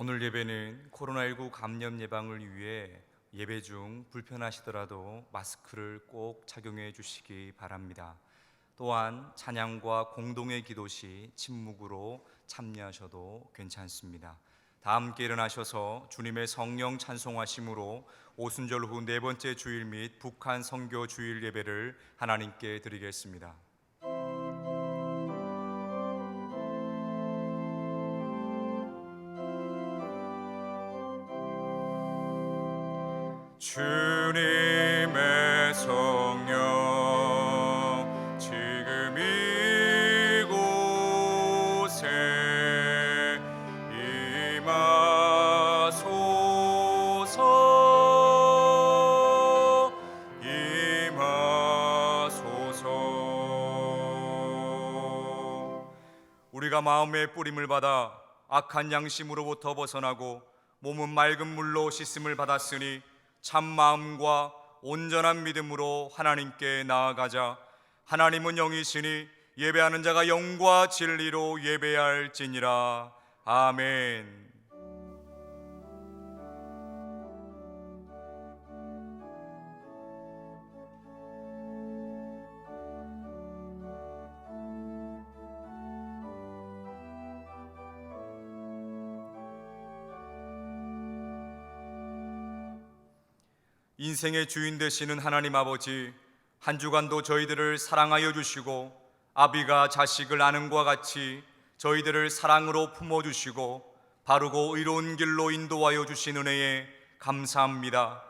오늘 예배는 코로나19 감염 예방을 위해 예배 중 불편하시더라도 마스크를 꼭 착용해 주시기 바랍니다. 또한 찬양과 공동의 기도 시 침묵으로 참여하셔도 괜찮습니다. 다 함께 일어나셔서 주님의 성령 찬송하심으로 오순절 후 네 번째 주일 및 북한 선교 주일 예배를 하나님께 드리겠습니다. 주님의 성령 지금 이곳에 임하소서 임하소서. 우리가 마음의 뿌림을 받아 악한 양심으로부터 벗어나고 몸은 맑은 물로 씻음을 받았으니 참 마음과 온전한 믿음으로 하나님께 나아가자. 하나님은 영이시니 예배하는 자가 영과 진리로 예배할지니라. 아멘. 인생의 주인 되시는 하나님 아버지, 한 주간도 저희들을 사랑하여 주시고 아비가 자식을 아는 것과 같이 저희들을 사랑으로 품어주시고 바르고 의로운 길로 인도하여 주신 은혜에 감사합니다.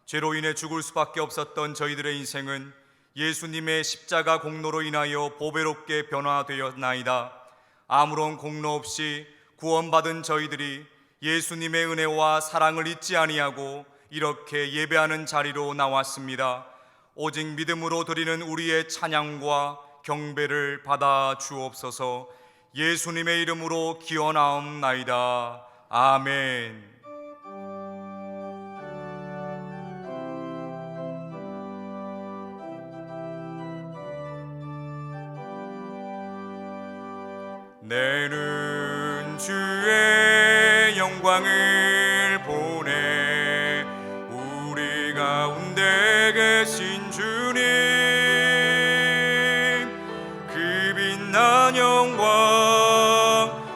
죄로 인해 죽을 수밖에 없었던 저희들의 인생은 예수님의 십자가 공로로 인하여 보배롭게 변화되었나이다. 아무런 공로 없이 구원받은 저희들이 예수님의 은혜와 사랑을 잊지 아니하고 이렇게 예배하는 자리로 나왔습니다. 오직 믿음으로 드리는 우리의 찬양과 경배를 받아 주옵소서. 예수님의 이름으로 기원하옵나이다. 아멘. 내는 주의 영광을 보내 가운데 계신 주님, 그 빛난 영광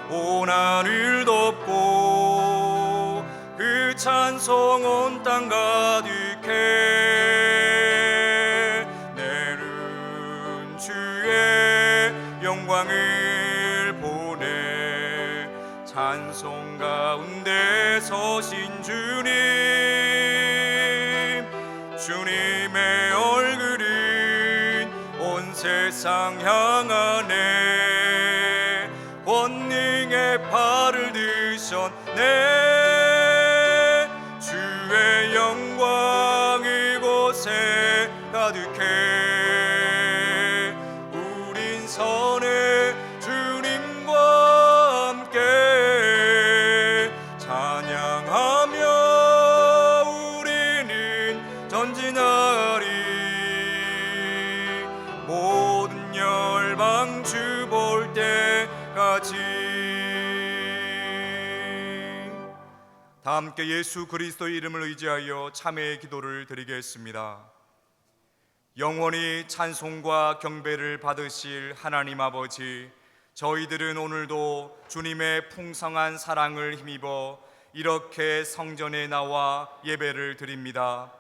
온 하늘 덮고 그 찬송 온 땅 가득해. 내는 주의 영광을 보내 찬송 가운데 서신 주님, 주님의 얼굴은 온 세상 향하네. 권능의 팔을 드셨네. 주의 영광 이곳에 가득해. 우린 선해 주님과 함께 찬양하며 전진하리. 모든 열방 주 볼 때까지. 다 함께 예수 그리스도의 이름을 의지하여 참회의 기도를 드리겠습니다. 영원히 찬송과 경배를 받으실 하나님 아버지, 저희들은 오늘도 주님의 풍성한 사랑을 힘입어 이렇게 성전에 나와 예배를 드립니다.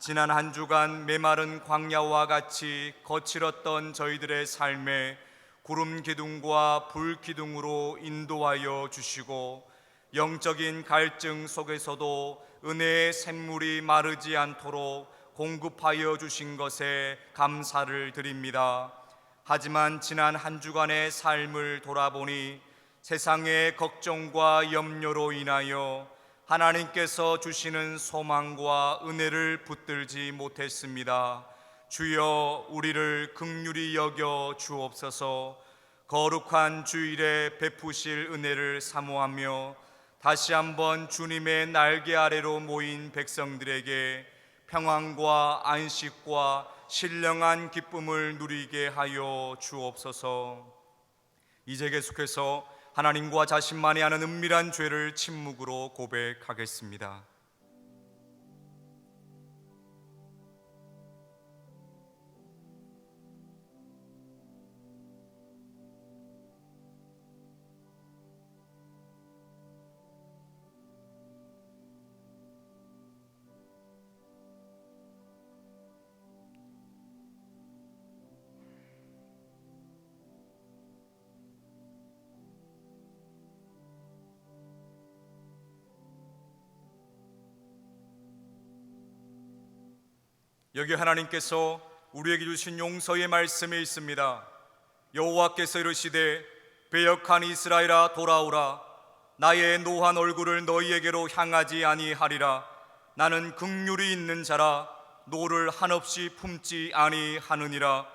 지난 한 주간 메마른 광야와 같이 거칠었던 저희들의 삶에 구름 기둥과 불 기둥으로 인도하여 주시고 영적인 갈증 속에서도 은혜의 샘물이 마르지 않도록 공급하여 주신 것에 감사를 드립니다. 하지만 지난 한 주간의 삶을 돌아보니 세상의 걱정과 염려로 인하여 하나님께서 주시는 소망과 은혜를 붙들지 못했습니다. 주여, 우리를 긍휼히 여겨 주옵소서. 거룩한 주일에 베푸실 은혜를 사모하며 다시 한번 주님의 날개 아래로 모인 백성들에게 평안과 안식과 신령한 기쁨을 누리게 하여 주옵소서. 이제 계속해서 하나님과 자신만이 아는 은밀한 죄를 침묵으로 고백하겠습니다. 여기 하나님께서 우리에게 주신 용서의 말씀이 있습니다. 여호와께서 이르시되 배역한 이스라엘아 돌아오라. 나의 노한 얼굴을 너희에게로 향하지 아니하리라. 나는 긍휼이 있는 자라. 노를 한없이 품지 아니하느니라.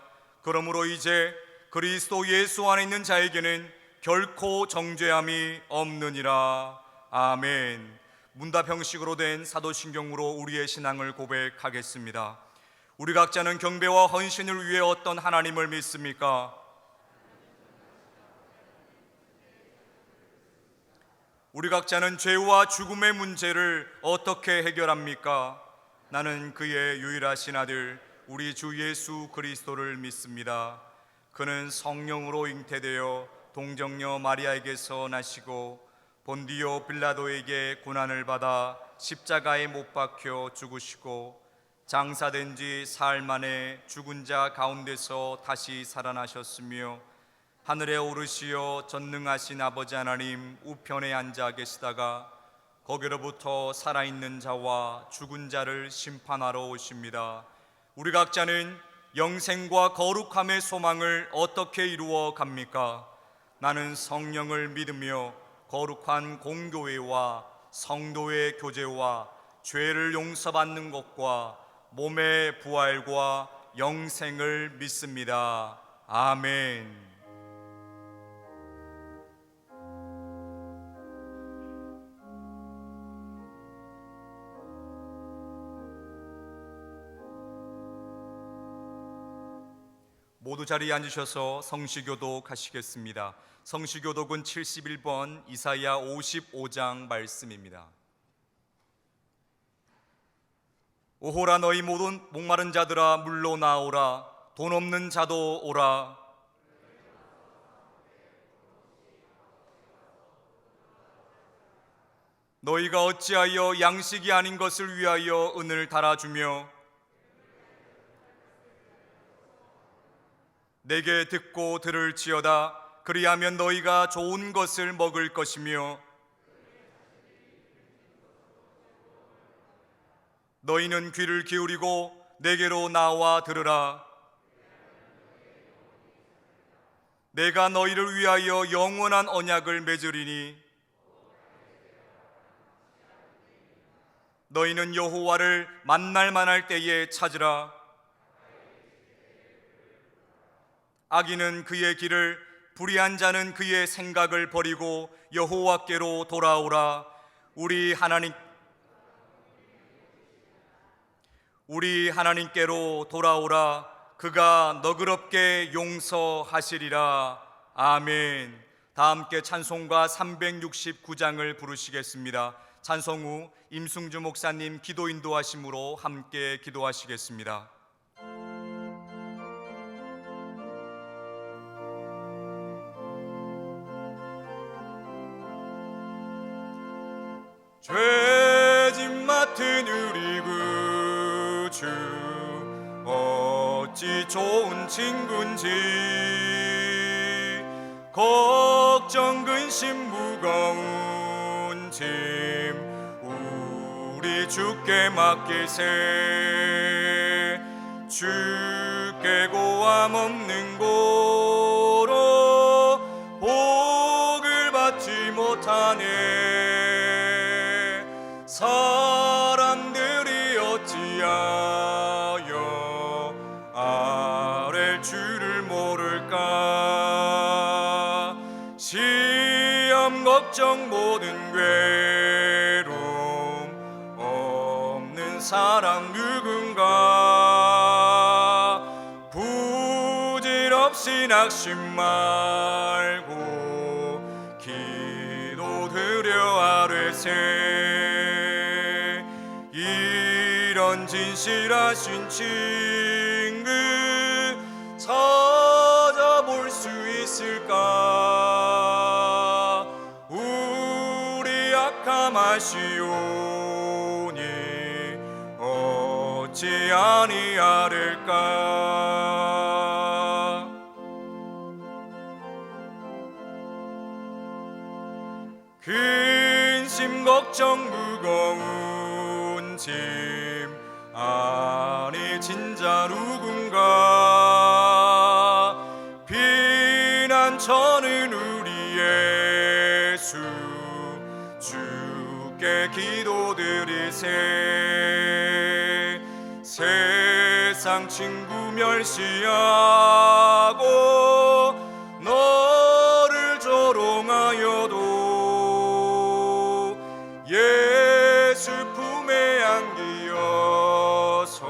그러므로 이제 그리스도 예수 안에 있는 자에게는 결코 정죄함이 없느니라. 아멘. 문답 형식으로 된 사도신경으로 우리의 신앙을 고백하겠습니다. 우리 각자는 경배와 헌신을 위해 어떤 하나님을 믿습니까? 우리 각자는 죄와 죽음의 문제를 어떻게 해결합니까? 나는 그의 유일하신 아들 우리 주 예수 그리스도를 믿습니다. 그는 성령으로 잉태되어 동정녀 마리아에게서 나시고 본디오 빌라도에게 고난을 받아 십자가에 못 박혀 죽으시고 장사된 지 사흘 만에 죽은 자 가운데서 다시 살아나셨으며 하늘에 오르시어 전능하신 아버지 하나님 우편에 앉아 계시다가 거기로부터 살아있는 자와 죽은 자를 심판하러 오십니다. 우리 각자는 영생과 거룩함의 소망을 어떻게 이루어 갑니까? 나는 성령을 믿으며 거룩한 공교회와 성도의 교제와 죄를 용서받는 것과 몸의 부활과 영생을 믿습니다. 아멘. 모두 자리에 앉으셔서 성시교독 하시겠습니다. 성시교독은 71번 이사야 55장 말씀입니다. 오호라 너희 모든 목마른 자들아 물로 나오라. 돈 없는 자도 오라. 너희가 어찌하여 양식이 아닌 것을 위하여 은을 달아주며 내게 듣고 들을지어다. 그리하면 너희가 좋은 것을 먹을 것이며 너희는 귀를 기울이고 내게로 나와 들으라. 내가 너희를 위하여 영원한 언약을 맺으리니 너희는 여호와를 만날 만할 때에 찾으라. 악인은 그의 길을, 불의한 자는 그의 생각을 버리고 여호와께로 돌아오라. 우리 하나님께로 돌아오라. 그가 너그럽게 용서하시리라. 아멘. 다 함께 찬송가 369장을 부르시겠습니다. 찬송 후 임승주 목사님 기도 인도하심으로 함께 기도하시겠습니다. 죄짐 맡은 우리 구주 어찌 좋은 친군지 걱정 근심 무거운 짐 우리 주께 맡기세. 주께 고함 없는 고로 복을 받지 못하네. 사람들이 어찌하여 아랠 줄을 모를까. 시험 걱정 모든 괴로움 없는 사람 누군가. 부질없이 낙심 말고 아뢰세 이런 진실하신 친구 찾아볼 수 있을까? 우리 악함하시오니 어찌 아니하릴까? 근심 걱정 무거운 짐 아니 진짜 누군가 피난처는 우리 예수 주께 기도드리세 세상 친구 멸시하고 너를 조롱하여도 예수 품에 안기어서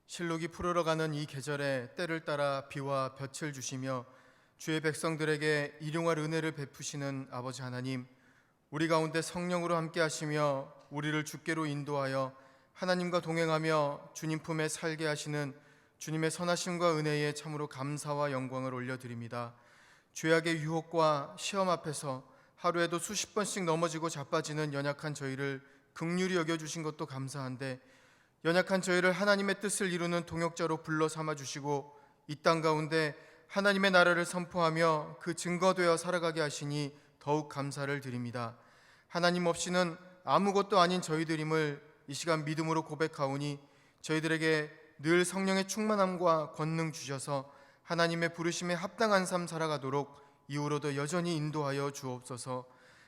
실록이 푸르러가는 이 계절에 때를 따라 비와 볕을 주시며 주의 백성들에게 일용할 은혜를 베푸시는 아버지 하나님, 우리 가운데 성령으로 함께 하시며 우리를 주께로 인도하여 하나님과 동행하며 주님 품에 살게 하시는 주님의 선하심과 은혜에 참으로 감사와 영광을 올려드립니다. 죄악의 유혹과 시험 앞에서 하루에도 수십 번씩 넘어지고 자빠지는 연약한 저희를 긍휼히 여겨주신 것도 감사한데, 연약한 저희를 하나님의 뜻을 이루는 동역자로 불러 삼아주시고 이 땅 가운데 하나님의 나라를 선포하며 그 증거되어 살아가게 하시니 더욱 감사를 드립니다. 하나님 없이는 아무것도 아닌 저희들임을 이 시간 믿음으로 고백하오니 저희들에게 늘 성령의 충만함과 권능 주셔서 하나님의 부르심에 합당한 삶 살아가도록 이후로도 여전히 인도하여 주옵소서.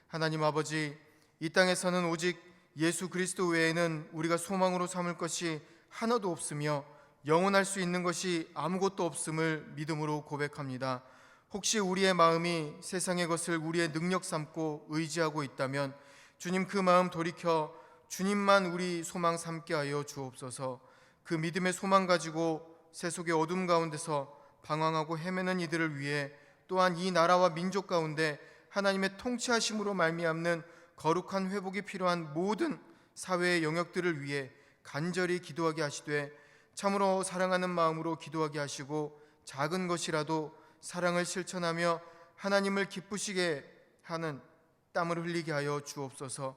하나님 아버지, 이 땅에서는 오직 예수 그리스도 외에는 우리가 소망으로 삼을 것이 하나도 없으며 영원할 수 있는 것이 아무것도 없음을 믿음으로 고백합니다. 혹시 우리의 마음이 세상의 것을 우리의 능력 삼고 의지하고 있다면 주님 그 마음 돌이켜 주님만 우리 소망 삼게 하여 주옵소서. 그 믿음의 소망 가지고 세속의 어둠 가운데서 방황하고 헤매는 이들을 위해 또한 이 나라와 민족 가운데 하나님의 통치하심으로 말미암는 거룩한 회복이 필요한 모든 사회의 영역들을 위해 간절히 기도하게 하시되 참으로 사랑하는 마음으로 기도하게 하시고 작은 것이라도 사랑을 실천하며 하나님을 기쁘시게 하는 땀을 흘리게 하여 주옵소서.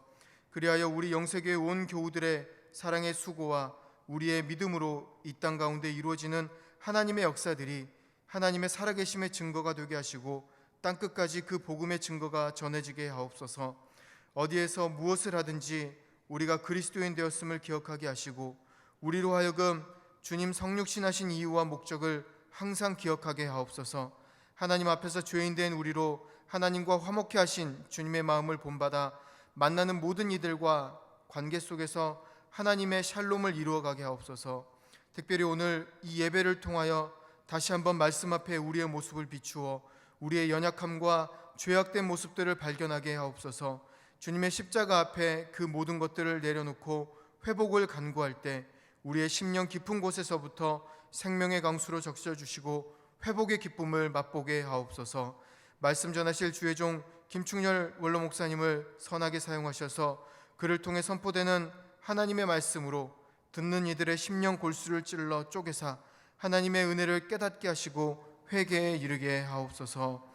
그리하여 우리 영세교회 온 교우들의 사랑의 수고와 우리의 믿음으로 이 땅 가운데 이루어지는 하나님의 역사들이 하나님의 살아계심의 증거가 되게 하시고 땅끝까지 그 복음의 증거가 전해지게 하옵소서. 어디에서 무엇을 하든지 우리가 그리스도인 되었음을 기억하게 하시고 우리로 하여금 주님 성육신하신 이유와 목적을 항상 기억하게 하옵소서. 하나님 앞에서 죄인 된 우리로 하나님과 화목케 하신 주님의 마음을 본받아 만나는 모든 이들과 관계 속에서 하나님의 샬롬을 이루어가게 하옵소서. 특별히 오늘 이 예배를 통하여 다시 한번 말씀 앞에 우리의 모습을 비추어 우리의 연약함과 죄악된 모습들을 발견하게 하옵소서. 주님의 십자가 앞에 그 모든 것들을 내려놓고 회복을 간구할 때 우리의 심령 깊은 곳에서부터 생명의 강수로 적셔주시고 회복의 기쁨을 맛보게 하옵소서. 말씀 전하실 주의 종 김충렬 원로 목사님을 선하게 사용하셔서 그를 통해 선포되는 하나님의 말씀으로 듣는 이들의 심령 골수를 찔러 쪼개사 하나님의 은혜를 깨닫게 하시고 회개에 이르게 하옵소서.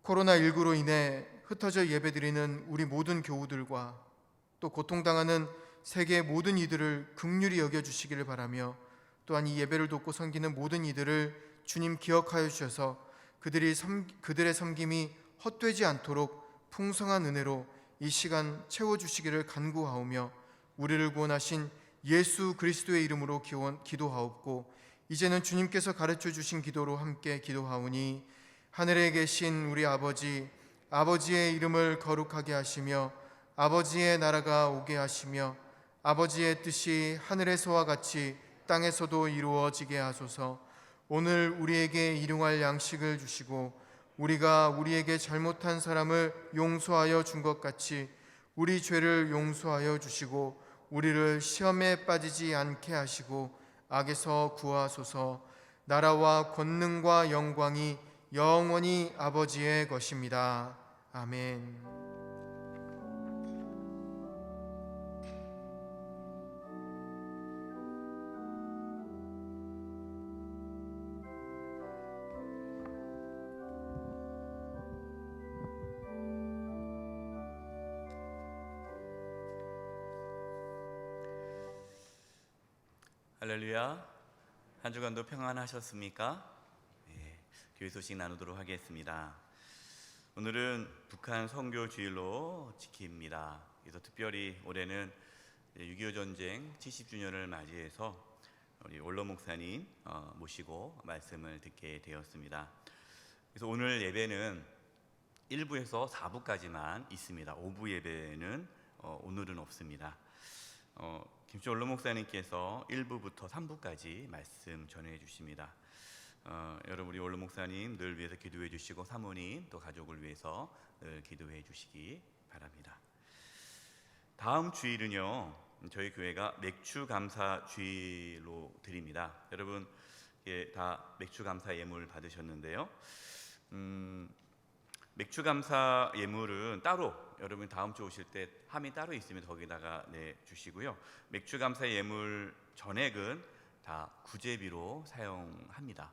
코로나19로 인해 흩어져 예배드리는 우리 모든 교우들과 또 고통당하는 세계의 모든 이들을 긍휼히 여겨주시기를 바라며 또한 이 예배를 돕고 섬기는 모든 이들을 주님 기억하여 주셔서 그들의 섬김이 헛되지 않도록 풍성한 은혜로 이 시간 채워주시기를 간구하오며 우리를 구원하신 예수 그리스도의 이름으로 기도하옵고 이제는 주님께서 가르쳐 주신 기도로 함께 기도하오니 하늘에 계신 우리 아버지의 이름을 거룩하게 하시며 아버지의 나라가 오게 하시며 아버지의 뜻이 하늘에서와 같이 땅에서도 이루어지게 하소서. 오늘 우리에게 일용할 양식을 주시고 우리가 우리에게 잘못한 사람을 용서하여 준 것 같이 우리 죄를 용서하여 주시고 우리를 시험에 빠지지 않게 하시고 악에서 구하소서. 나라와 권능과 영광이 영원히 아버지의 것입니다. 아멘. 할렐루야. 한 주간도 평안하셨습니까? 네, 교회 소식 나누도록 하겠습니다. 오늘은 북한 선교 주일로 지킵니다. 그래서 특별히 올해는 6.25 전쟁 70주년을 맞이해서 우리 원로 목사님 모시고 말씀을 듣게 되었습니다. 그래서 오늘 예배는 1부에서 4부까지만 있습니다. 5부 예배는 오늘은 없습니다. 김치 원로 목사님께서 1부부터 3부까지 말씀 전해 주십니다. 여러분 우리 원로 목사님 늘 위해서 기도해 주시고 사모님 또 가족을 위해서 늘 기도해 주시기 바랍니다. 다음 주일은요 저희 교회가 맥주 감사 주일로 드립니다. 여러분 다 맥주 감사 예물 받으셨는데요. 맥주 감사 예물은 따로 여러분 다음 주 오실 때 함이 따로 있으면 거기다가 내주시고요. 맥주 감사 예물 전액은 다 구제비로 사용합니다.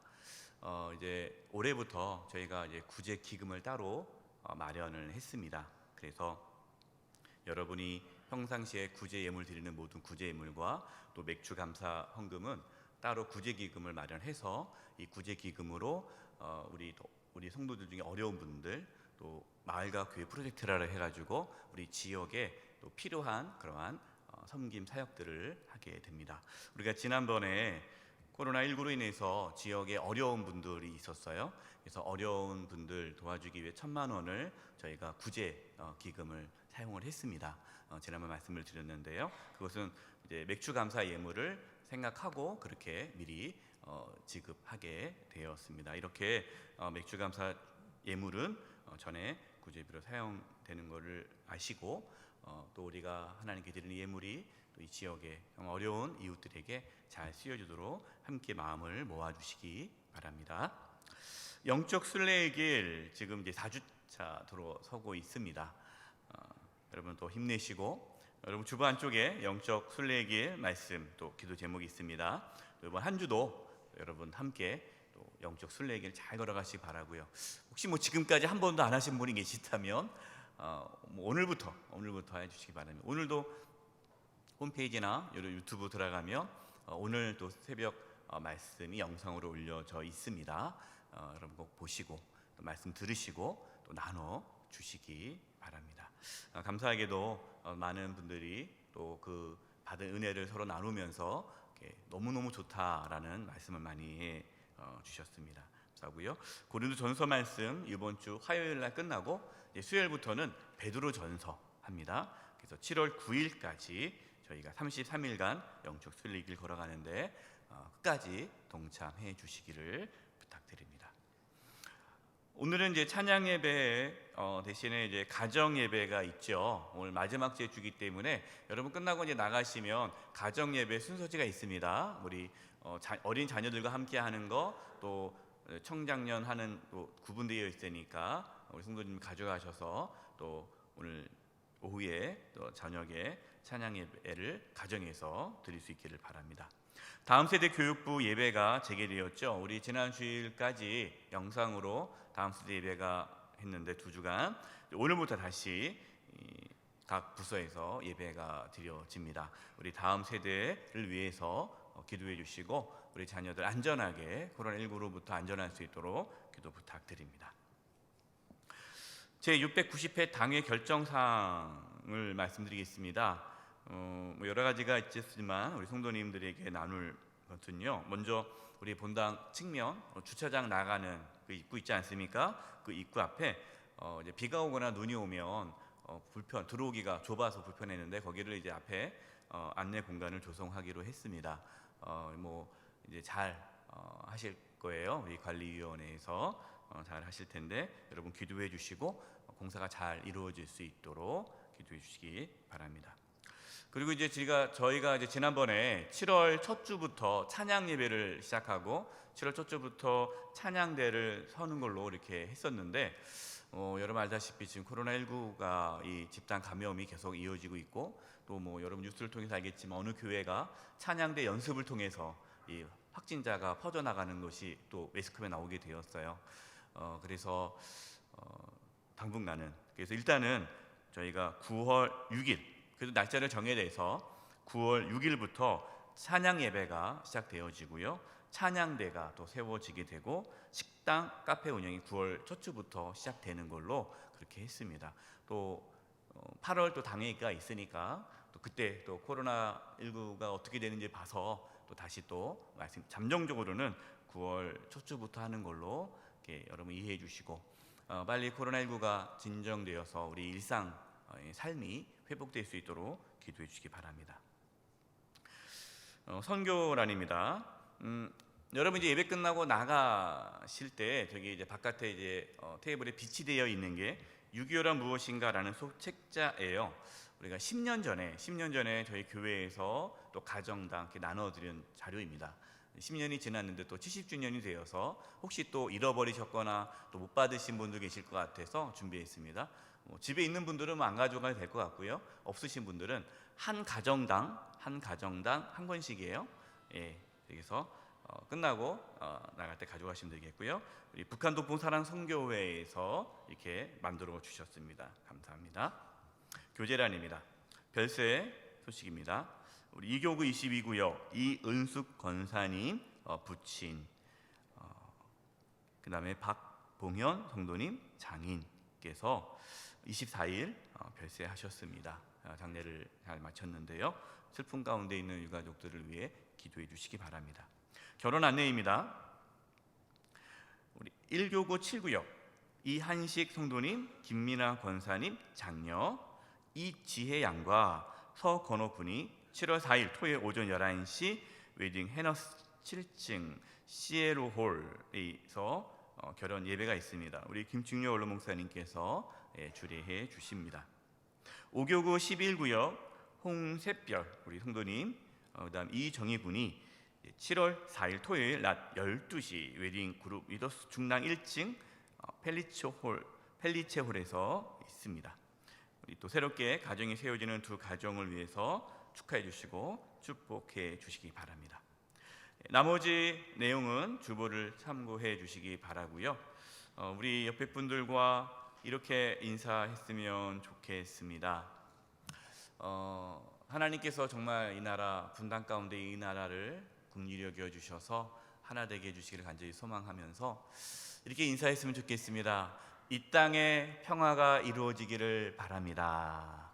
이제 올해부터 저희가 이제 구제 기금을 따로 마련을 했습니다. 그래서 여러분이 평상시에 구제 예물 드리는 모든 구제 예물과 또 맥주 감사 헌금은 따로 구제 기금을 마련해서 이 구제 기금으로 우리 성도들 중에 어려운 분들 또 마을과 교회 프로젝트라 해가지고 우리 지역에 또 필요한 그러한 섬김 사역들을 하게 됩니다. 우리가 지난번에 코로나19로 인해서 지역에 어려운 분들이 있었어요. 그래서 어려운 분들 도와주기 위해 1,000만 원을 저희가 구제 기금을 사용을 했습니다. 지난번 말씀을 드렸는데요. 그것은 이제 맥주 감사 예물을 생각하고 그렇게 미리 지급하게 되었습니다. 이렇게 맥주 감사 예물은 전에 구제비로 사용되는 것을 아시고 또 우리가 하나님께 드리는 예물이 또 이 지역의 어려운 이웃들에게 잘 쓰여지도록 함께 마음을 모아주시기 바랍니다. 영적 순례의 길 지금 이제 4주차 들어서고 있습니다. 여러분 또 힘내시고 여러분 주보 안쪽에 영적 순례의 길 말씀 또 기도 제목이 있습니다. 이번 한 주도 여러분 함께 또 영적 순례의 길 잘 걸어가시기 바라고요. 혹시 지금까지 한 번도 안 하신 분이 계시다면 오늘부터 해주시기 바랍니다. 오늘도 홈페이지나 유튜브 들어가면 오늘 또 새벽 말씀이 영상으로 올려져 있습니다. 여러분 꼭 보시고 또 말씀 들으시고 또 나눠 주시기 바랍니다. 감사하게도 많은 분들이 또 그 받은 은혜를 서로 나누면서 너무너무 좋다라는 말씀을 많이 해 주셨습니다. 감사하고요. 고린도전서 말씀 이번 주 화요일 날 끝나고 수요일부터는 베드로전서 합니다. 그래서 7월 9일까지 저희가 33일간 영적 순례 길 걸어가는데 끝까지 동참해 주시기를 부탁드립니다. 오늘은 이제 찬양 예배 대신에 이제 가정 예배가 있죠. 오늘 마지막 주기 때문에 여러분 끝나고 이제 나가시면 가정 예배 순서지가 있습니다. 우리 어린 자녀들과 함께 하는 거 또 청장년 하는 또 구분되어 있으니까 우리 성도님 가져가셔서 또 오늘 오후에 또 저녁에 찬양 예배를 가정에서 드릴 수 있기를 바랍니다. 다음 세대 교육부 예배가 재개되었죠. 우리 지난 주일까지 영상으로 다음 세대 예배가 했는데 2주간 오늘부터 다시 각 부서에서 예배가 드려집니다. 우리 다음 세대를 위해서 기도해 주시고 우리 자녀들 안전하게 코로나19로부터 안전할 수 있도록 기도 부탁드립니다. 제690회 당회 결정사항을 말씀드리겠습니다. 여러 가지가 있겠지만 우리 성도님들에게 나눌 것은요. 먼저 우리 본당 측면 주차장 나가는 그 입구 있지 않습니까? 그 입구 앞에 이제 비가 오거나 눈이 오면 들어오기가 좁아서 불편했는데 거기를 이제 앞에 안내 공간을 조성하기로 했습니다. 이제 잘 하실 거예요. 우리 관리위원회에서 잘 하실 텐데 여러분 기도해 주시고 공사가 잘 이루어질 수 있도록 기도해 주시기 바랍니다. 그리고 이제 저희가 이제 지난번에 7월 첫 주부터 찬양 예배를 시작하고 7월 첫 주부터 찬양대를 서는 걸로 이렇게 했었는데 여러분 알다시피 지금 코로나19가 이 집단 감염이 계속 이어지고 있고 또 뭐 여러분 뉴스를 통해서 알겠지만 어느 교회가 찬양대 연습을 통해서 이 확진자가 퍼져나가는 것이 또 매스컴에 나오게 되었어요. 그래서 당분간은 그래서 일단은 저희가 9월 6일 그래도 날짜를 정해내서 9월 6일부터 찬양 예배가 시작되어지고요. 찬양대가 또 세워지게 되고 식당, 카페 운영이 9월 첫 주부터 시작되는 걸로 그렇게 했습니다. 또 8월 또 당회가 있으니까 또 그때 또 코로나19가 어떻게 되는지 봐서 또 다시 또 잠정적으로는 9월 첫 주부터 하는 걸로 이렇게 여러분 이해해 주시고 빨리 코로나19가 진정되어서 우리 일상 삶이 회복될 수 있도록 기도해 주시기 바랍니다. 선교란입니다. 여러분 이제 예배 끝나고 나가실 때 저기 이제 바깥에 이제 테이블에 비치되어 있는 게 6.25란 무엇인가라는 책자예요. 우리가 10년 전에 저희 교회에서 또 가정당 이렇게 나눠드린 자료입니다. 10년이 지났는데 또 70주년이 되어서 혹시 또 잃어버리셨거나 또 못 받으신 분도 계실 것 같아서 준비했습니다. 집에 있는 분들은 안 가져가도 될 것 같고요. 없으신 분들은 한 가정당 한 권씩이에요. 예, 여기서 끝나고 나갈 때 가져가시면 되겠고요. 우리 북한 도풍 사랑 선교회에서 이렇게 만들어 주셨습니다. 감사합니다. 교제란입니다. 별세 소식입니다. 우리 이교구 22구역 이은숙 권사님 부친, 그 다음에 박봉현 성도님 장인께서 24일 별세하셨습니다. 장례를 잘 마쳤는데요. 슬픔 가운데 있는 유가족들을 위해 기도해 주시기 바랍니다. 결혼 안내입니다. 우리 1교구 7구역 이한식 성도님, 김민아 권사님 장녀, 이지혜 양과 서건호 군이 7월 4일 토요일 오전 11시 웨딩 해너스 7층 시에로 홀에서 결혼 예배가 있습니다. 우리 김충렬 원로 목사님께서 주례해 주십니다. 5교구 11구역 홍샛별 우리 성도님, 그다음 이정희 군이 7월 4일 토요일 낮 12시 웨딩 그룹 위더스 중랑 1층 펠리체 홀에서 있습니다. 우리 또 새롭게 가정이 세워지는 두 가정을 위해서 축하해 주시고 축복해 주시기 바랍니다. 나머지 내용은 주보를 참고해 주시기 바라고요. 우리 옆에 분들과 이렇게 인사했으면 좋겠습니다. 하나님께서 정말 이 나라 분단 가운데 이 나라를 긍휼히 여겨 주셔서 하나 되게 해주시기를 간절히 소망하면서 이렇게 인사했으면 좋겠습니다. 이 땅에 평화가 이루어지기를 바랍니다.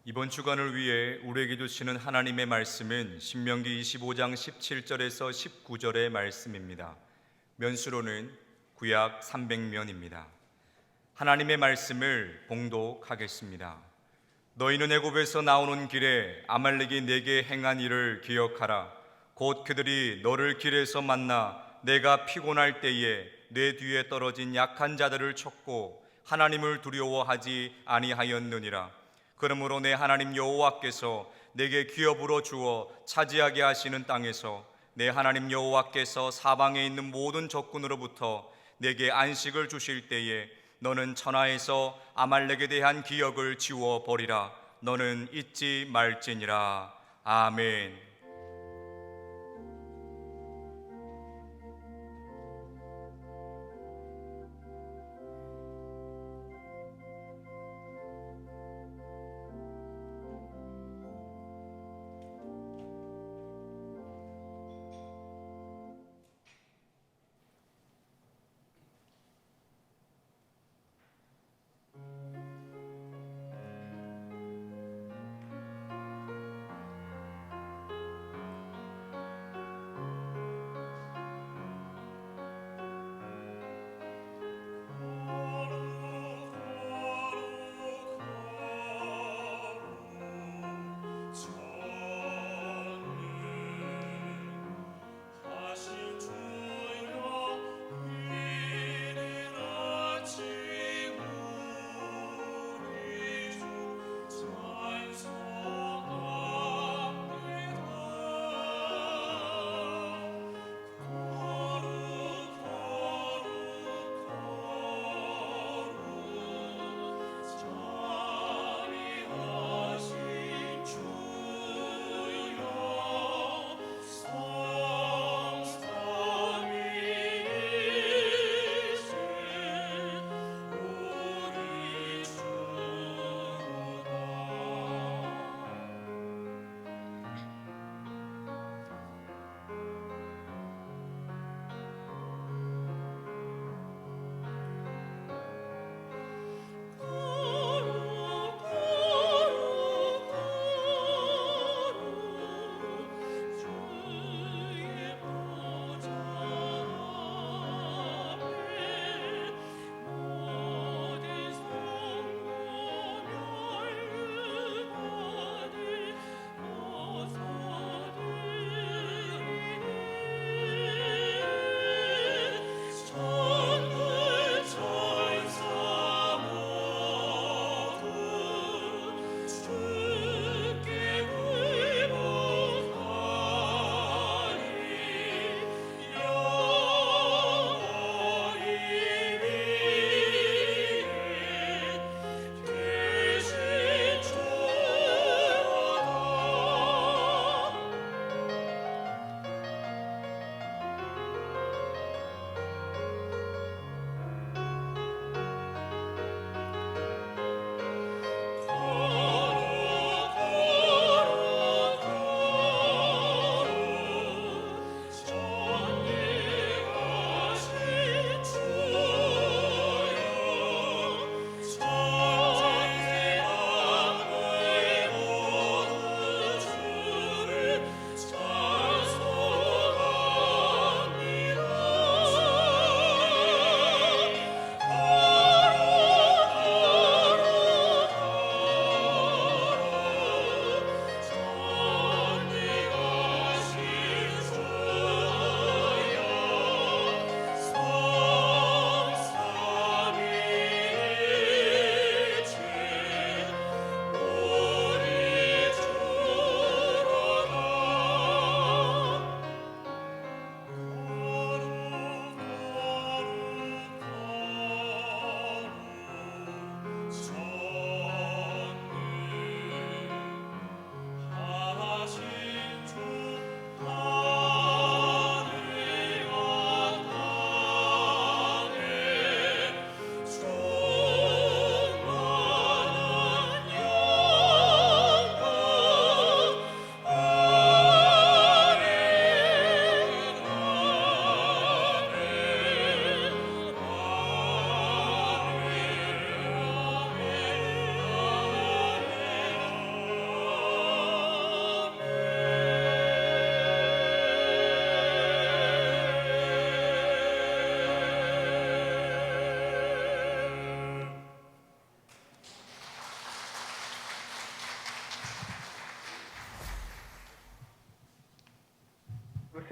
이번 주간을 위해 우리에게 주시는 하나님의 말씀은 신명기 25장 17절에서 19절의 말씀입니다. 면수로는 구약 300면입니다. 하나님의 말씀을 봉독하겠습니다. 너희는 애굽에서 나오는 길에 아말렉이 내게 행한 일을 기억하라. 곧 그들이 너를 길에서 만나 내가 피곤할 때에 내 뒤에 떨어진 약한 자들을 쳤고 하나님을 두려워하지 아니하였느니라. 그러므로 내 하나님 여호와께서 내게 기업으로 주어 차지하게 하시는 땅에서 내 하나님 여호와께서 사방에 있는 모든 적군으로부터 내게 안식을 주실 때에 너는 천하에서 아말렉에 대한 기억을 지워버리라. 너는 잊지 말지니라. 아멘.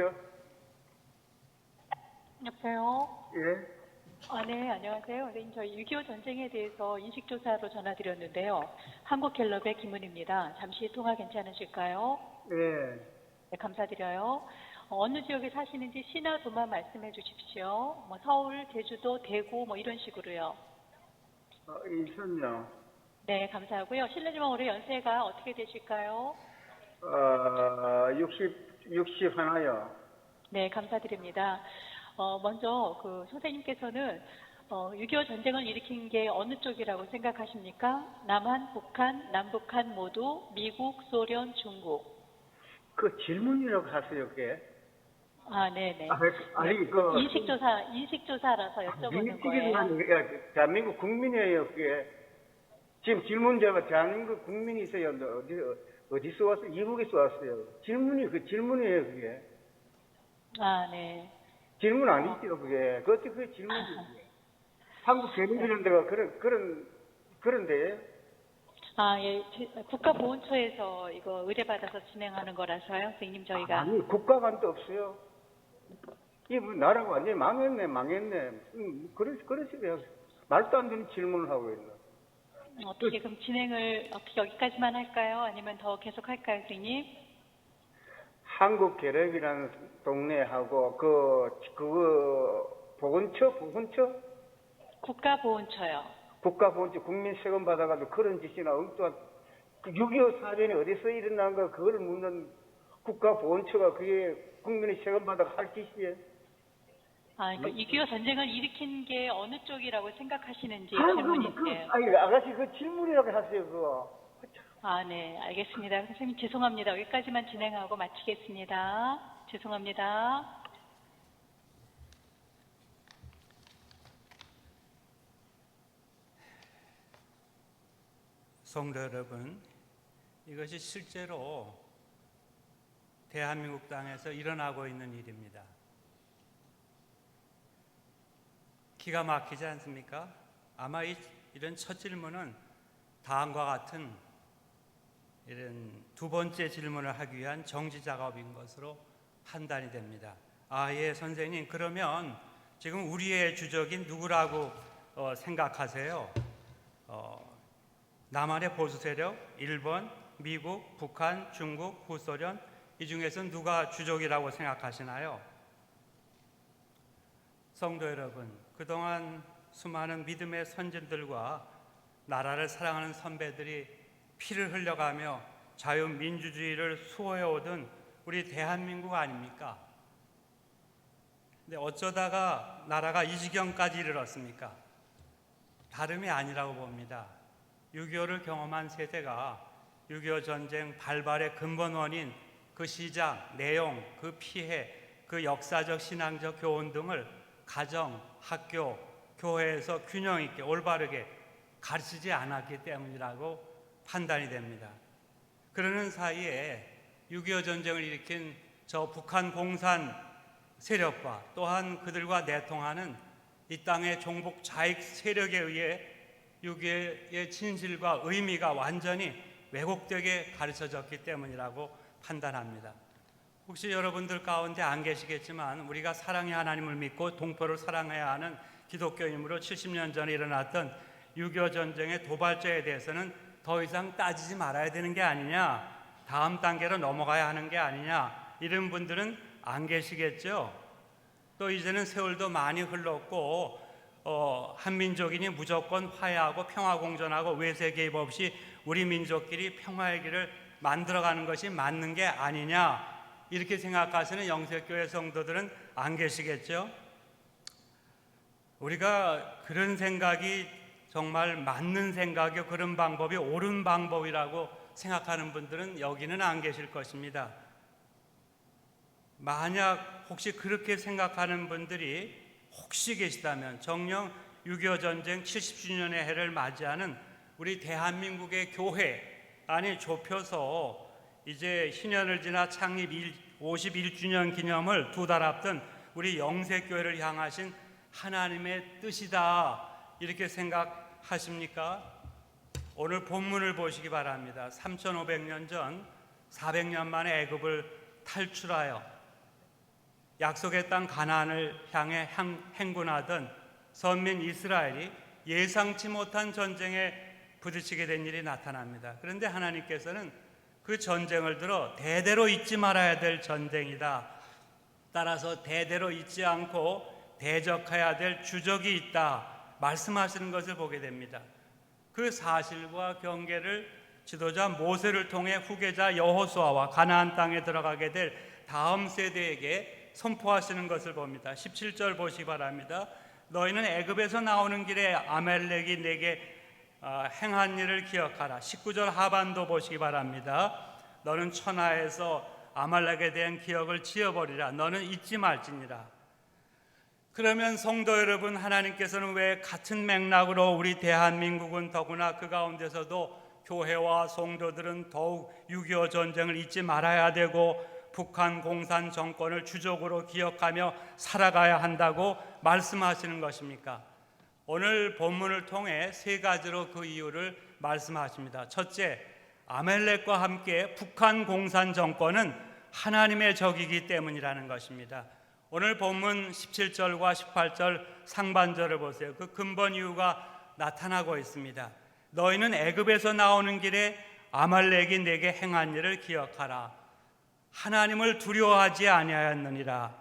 여보세요? 여보세요? 예? 네, 안녕하세요. 선생님, 저희 6.25 전쟁에 대해서 인식조사로 전화드렸는데요. 한국갤럽의 김은입니다. 잠시 통화 괜찮으실까요? 예. 네, 감사드려요. 어느 지역에 사시는지 시나 도만 말씀해 주십시오. 뭐 서울, 제주도, 대구 뭐 이런 식으로요. 인천요. 네, 감사하고요. 실례지만 올해 연세가 어떻게 되실까요? 60 하나요. 네, 감사드립니다. 먼저 그 선생님께서는 6.25 전쟁을 일으킨 게 어느 쪽이라고 생각하십니까? 남한, 북한, 남북한 모두 미국, 소련, 중국. 그 질문이라고 하세요, 그게? 네네. 아니, 인식조사라서 여쭤보는 민식이는 거예요. 대한민국 국민이에요, 그게. 지금 질문자가 대한민국 국민이세요. 어디서 왔어요? 이북에서 왔어요. 질문이에요, 그게. 네. 질문 아니죠, 그게. 그게 질문이죠, 그게. 한국 개민이라는 데가 그런데. 예. 국가보훈처에서 이거 의뢰받아서 진행하는 거라서요. 선생님, 저희가. 아니, 국가관도 없어요. 이게 뭐 나라가 완전히 망했네. 그러시래요. 말도 안 되는 질문을 하고 있나. 어떻게 그럼 진행을 어떻게 여기까지만 할까요? 아니면 더 계속 할까요, 선생님? 한국 계력이라는 동네하고 보건처 국가보훈처요. 국가보훈처 국민 세금 받아가지고 그런 짓이나 엉뚱한 6.25 사변이 어디서 일어난가 그걸 묻는 국가보훈처가 그게 국민의 세금 받아 할 짓이에요. 그러니까 6.25 전쟁을 일으킨 게 어느 쪽이라고 생각하시는지 질문인데요. 아가씨 그 질문이라고 하세요 그거. 네, 알겠습니다. 선생님 죄송합니다. 여기까지만 진행하고 마치겠습니다. 죄송합니다. 성도 여러분, 이것이 실제로 대한민국 땅에서 일어나고 있는 일입니다. 기가 막히지 않습니까? 아마 이런 첫 질문은 다음과 같은 이런 두 번째 질문을 하기 위한 정지 작업인 것으로 판단이 됩니다. 예, 선생님, 그러면 지금 우리의 주적인 누구라고 생각하세요? 남한의 보수 세력, 일본, 미국, 북한, 중국, 구소련, 이 중에서 누가 주적이라고 생각하시나요? 성도 여러분, 그동안 수많은 믿음의 선진들과 나라를 사랑하는 선배들이 피를 흘려가며 자유민주주의를 수호해오던 우리 대한민국 아닙니까? 근데 어쩌다가 나라가 이 지경까지 이르렀습니까? 다름이 아니라고 봅니다. 6.25를 경험한 세대가 6.25 전쟁 발발의 근본 원인, 그 시작, 내용, 그 피해, 그 역사적, 신앙적 교훈 등을 가정, 학교, 교회에서 균형 있게 올바르게 가르치지 않았기 때문이라고 판단이 됩니다. 그러는 사이에 6.25 전쟁을 일으킨 저 북한 공산 세력과 또한 그들과 내통하는 이 땅의 종북 좌익 세력에 의해 6.25의 진실과 의미가 완전히 왜곡되게 가르쳐졌기 때문이라고 판단합니다. 혹시 여러분들 가운데 안 계시겠지만 우리가 사랑의 하나님을 믿고 동포를 사랑해야 하는 기독교인으로 70년 전에 일어났던 6.25 전쟁의 도발자에 대해서는 더 이상 따지지 말아야 되는 게 아니냐, 다음 단계로 넘어가야 하는 게 아니냐, 이런 분들은 안 계시겠죠. 또 이제는 세월도 많이 흘렀고 한민족이니 무조건 화해하고 평화공존하고 외세 개입 없이 우리 민족끼리 평화의 길을 만들어가는 것이 맞는 게 아니냐, 이렇게 생각하시는 영세교회 성도들은 안 계시겠죠. 우리가 그런 생각이 정말 맞는 생각이요, 그런 방법이 옳은 방법이라고 생각하는 분들은 여기는 안 계실 것입니다. 만약 혹시 그렇게 생각하는 분들이 혹시 계시다면 정녕 6.25 전쟁 70주년의 해를 맞이하는 우리 대한민국의 교회, 아니 좁혀서 이제 희년을 지나 창립 51주년 기념을 두 달 앞둔 우리 영세교회를 향하신 하나님의 뜻이다, 이렇게 생각하십니까? 오늘 본문을 보시기 바랍니다. 3500년 전 400년 만에 애굽을 탈출하여 약속의 땅 가나안을 향해 행군하던 선민 이스라엘이 예상치 못한 전쟁에 부딪히게 된 일이 나타납니다. 그런데 하나님께서는 그 전쟁을 들어 대대로 잊지 말아야 될 전쟁이다, 따라서 대대로 잊지 않고 대적해야 될 주적이 있다 말씀하시는 것을 보게 됩니다. 그 사실과 경계를 지도자 모세를 통해 후계자 여호수아와 가나안 땅에 들어가게 될 다음 세대에게 선포하시는 것을 봅니다. 17절 보시기 바랍니다. 너희는 애굽에서 나오는 길에 아멜렉이 내게 행한 일을 기억하라. 19절 하반도 보시기 바랍니다. 너는 천하에서 아말렉에 대한 기억을 지어버리라. 너는 잊지 말지니라. 그러면 성도 여러분, 하나님께서는 왜 같은 맥락으로 우리 대한민국은 더구나 그 가운데서도 교회와 성도들은 더욱 6.25 전쟁을 잊지 말아야 되고 북한 공산 정권을 주적으로 기억하며 살아가야 한다고 말씀하시는 것입니까? 오늘 본문을 통해 세 가지로 그 이유를 말씀하십니다. 첫째, 아멜렉과 함께 북한 공산 정권은 하나님의 적이기 때문이라는 것입니다. 오늘 본문 17절과 18절 상반절을 보세요. 그 근본 이유가 나타나고 있습니다. 너희는 애굽에서 나오는 길에 아말렉이 내게 행한 일을 기억하라. 하나님을 두려워하지 아니하였느니라.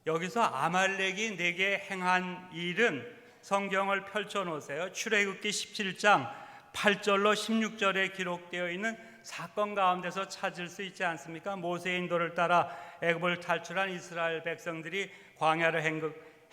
여기서 아말렉이 내게 행한 일은 성경을 펼쳐놓으세요. 출애굽기 17장 8절로 16절에 기록되어 있는 사건 가운데서 찾을 수 있지 않습니까? 모세의 인도를 따라 애굽을 탈출한 이스라엘 백성들이 광야를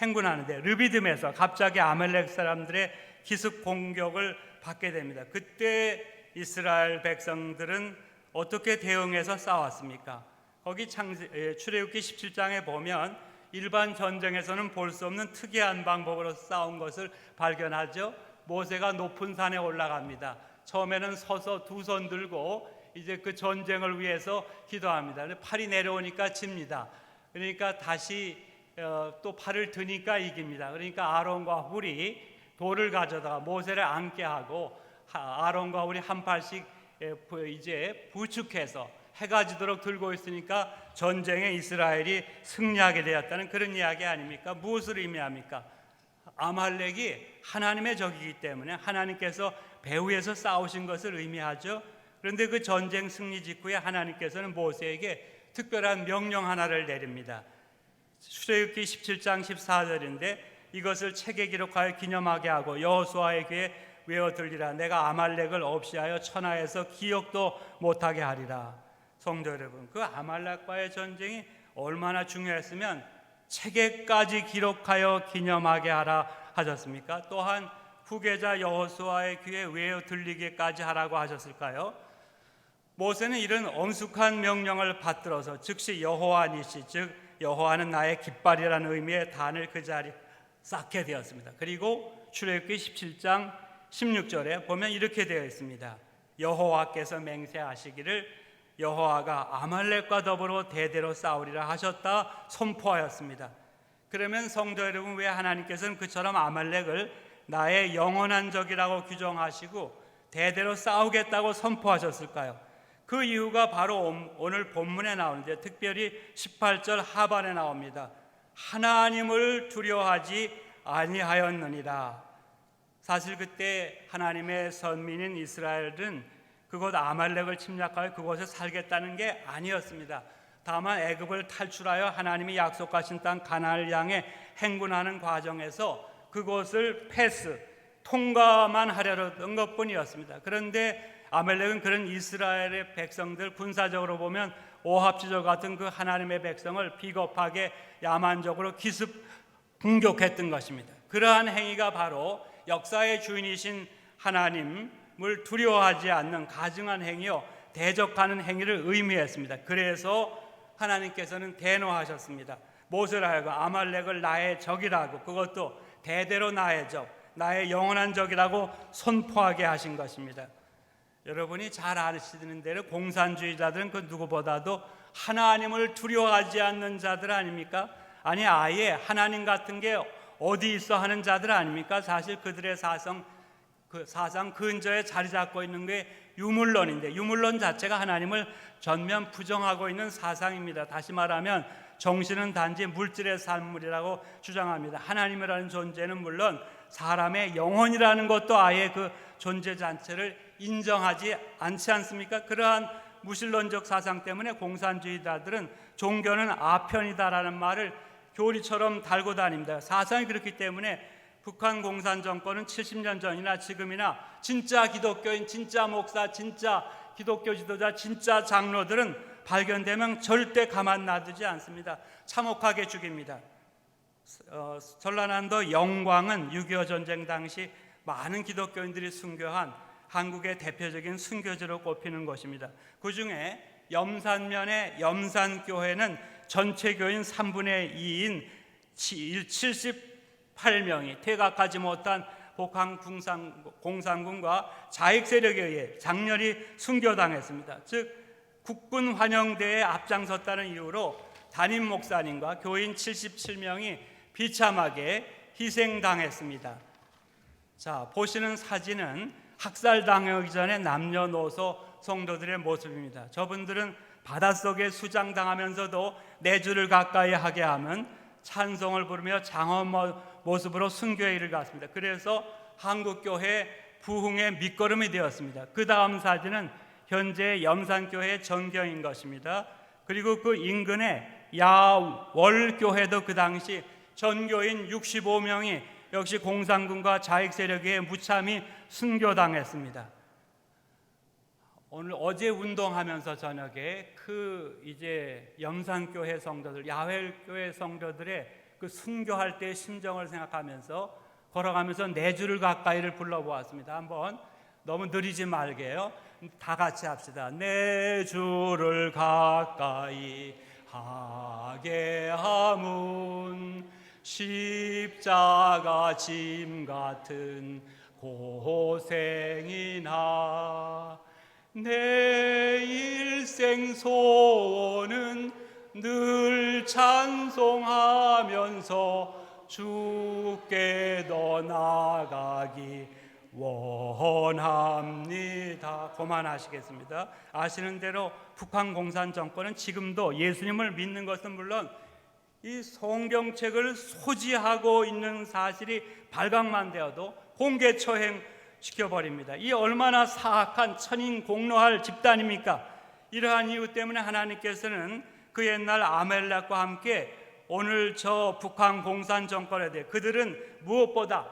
행군하는데 르비딤에서 갑자기 아말렉 사람들의 기습 공격을 받게 됩니다. 그때 이스라엘 백성들은 어떻게 대응해서 싸웠습니까? 거기 출애굽기 17장에 보면 일반 전쟁에서는 볼 수 없는 특이한 방법으로 싸운 것을 발견하죠. 모세가 높은 산에 올라갑니다. 처음에는 서서 두 손 들고 이제 그 전쟁을 위해서 기도합니다. 팔이 내려오니까 집니다. 그러니까 다시 또 팔을 드니까 이깁니다. 그러니까 아론과 훌이 돌을 가져다가 모세를 앉게 하고 아론과 훌이 한 팔씩 이제 부축해서 해가 지도록 들고 있으니까 전쟁에 이스라엘이 승리하게 되었다는 그런 이야기 아닙니까? 무엇을 의미합니까? 아말렉이 하나님의 적이기 때문에 하나님께서 배후에서 싸우신 것을 의미하죠. 그런데 그 전쟁 승리 직후에 하나님께서는 모세에게 특별한 명령 하나를 내립니다. 출애굽기 17장 14절인데 이것을 책에 기록하여 기념하게 하고 여호수아의 귀에 외워 들리라. 내가 아말렉을 없이하여 천하에서 기억도 못하게 하리라. 성도 여러분, 그 아말렉과의 전쟁이 얼마나 중요했으면 책에까지 기록하여 기념하게 하라 하셨습니까? 또한 후계자 여호수아의 귀에 외워 들리게까지 하라고 하셨을까요? 모세는 이런 엄숙한 명령을 받들어서 즉시 여호와 니시, 즉 여호와는 나의 깃발이라는 의미의 단을 그 자리에 쌓게 되었습니다. 그리고 출애굽기 17장 16절에 보면 이렇게 되어 있습니다. 여호와께서 맹세하시기를 여호와가 아말렉과 더불어 대대로 싸우리라 하셨다 선포하였습니다. 그러면 성도 여러분, 왜 하나님께서는 그처럼 아말렉을 나의 영원한 적이라고 규정하시고 대대로 싸우겠다고 선포하셨을까요? 그 이유가 바로 오늘 본문에 나오는데 특별히 18절 하반에 나옵니다. 하나님을 두려워하지 아니하였느니라. 사실 그때 하나님의 선민인 이스라엘은 그곳 아말렉을 침략하여 그곳에 살겠다는 게 아니었습니다. 다만 애굽을 탈출하여 하나님이 약속하신 땅 가나안을 향해 행군하는 과정에서 그곳을 통과만 하려던 것뿐이었습니다. 그런데 아말렉은 그런 이스라엘의 백성들, 군사적으로 보면 오합지졸 같은 그 하나님의 백성을 비겁하게 야만적으로 기습 공격했던 것입니다. 그러한 행위가 바로 역사의 주인이신 하나님을 두려워하지 않는 가증한 행위요, 대적하는 행위를 의미했습니다. 그래서 하나님께서는 대노하셨습니다. 모세를 하여금 아말렉을 나의 적이라고, 그것도 대대로 나의 적, 나의 영원한 적이라고 선포하게 하신 것입니다. 여러분이 잘 아시는 대로 공산주의자들은 그 누구보다도 하나님을 두려워하지 않는 자들 아닙니까? 아니, 아예 하나님 같은 게 어디 있어 하는 자들 아닙니까? 사실 그들의 사상 근저에 자리 잡고 있는 게 유물론인데 유물론 자체가 하나님을 전면 부정하고 있는 사상입니다. 다시 말하면 정신은 단지 물질의 산물이라고 주장합니다. 하나님이라는 존재는 물론 사람의 영혼이라는 것도 아예 그 존재 자체를 인정하지 않지 않습니까? 그러한 무신론적 사상 때문에 공산주의자들은 종교는 아편이다라는 말을 교리처럼 달고 다닙니다. 사상이 그렇기 때문에 북한 공산 정권은 70년 전이나 지금이나 진짜 기독교인, 진짜 목사, 진짜 기독교 지도자, 진짜 장로들은 발견되면 절대 가만 놔두지 않습니다. 참혹하게 죽입니다. 전라남도 영광은 6.25 전쟁 당시 많은 기독교인들이 순교한 한국의 대표적인 순교지로 꼽히는 곳입니다. 그 중에 염산면의 염산교회는 전체 교인 3분의 2인 78명이 퇴각하지 못한 북한 공산군과 자익 세력에 의해 장렬히 순교당했습니다. 즉 국군 환영대에 앞장섰다는 이유로 담임 목사님과 교인 77명이 비참하게 희생당했습니다. 자, 보시는 사진은 학살당하기 전에 남녀노소 성도들의 모습입니다. 저분들은 바닷속에 수장당하면서도 4주를 가까이 하게 하면 찬송을 부르며 장엄 모습으로 순교에 이르갔습니다. 그래서 한국교회 부흥의 밑거름이 되었습니다. 그 다음 사진은 현재 염산교회 전경인 것입니다. 그리고 그 인근에 야월교회도 그 당시 전교인 65명이 역시 공산군과 자익 세력에 무참히 순교당했습니다. 어제 운동하면서 저녁에 이제 염산교회 성도들, 야외교회 성도들의 그 순교할 때의 심정을 생각하면서 걸어가면서 4주를 가까이를 불러보았습니다. 한번 너무 느리지 말게요. 다 같이 합시다. 4주를 가까이 하게 함은 십자가 짐 같은 고생이나 내 일생 소원은 늘 찬송하면서 주께 더 나아가기 원합니다. 그만하시겠습니다. 아시는 대로 북한 공산 정권은 지금도 예수님을 믿는 것은 물론 이 성경책을 소지하고 있는 사실이 발각만 되어도 공개 처형시켜버립니다. 이 얼마나 사악한 천인공노할 집단입니까? 이러한 이유 때문에 하나님께서는 그 옛날 아멜렉과 함께 오늘 저 북한 공산 정권에 대해 그들은 무엇보다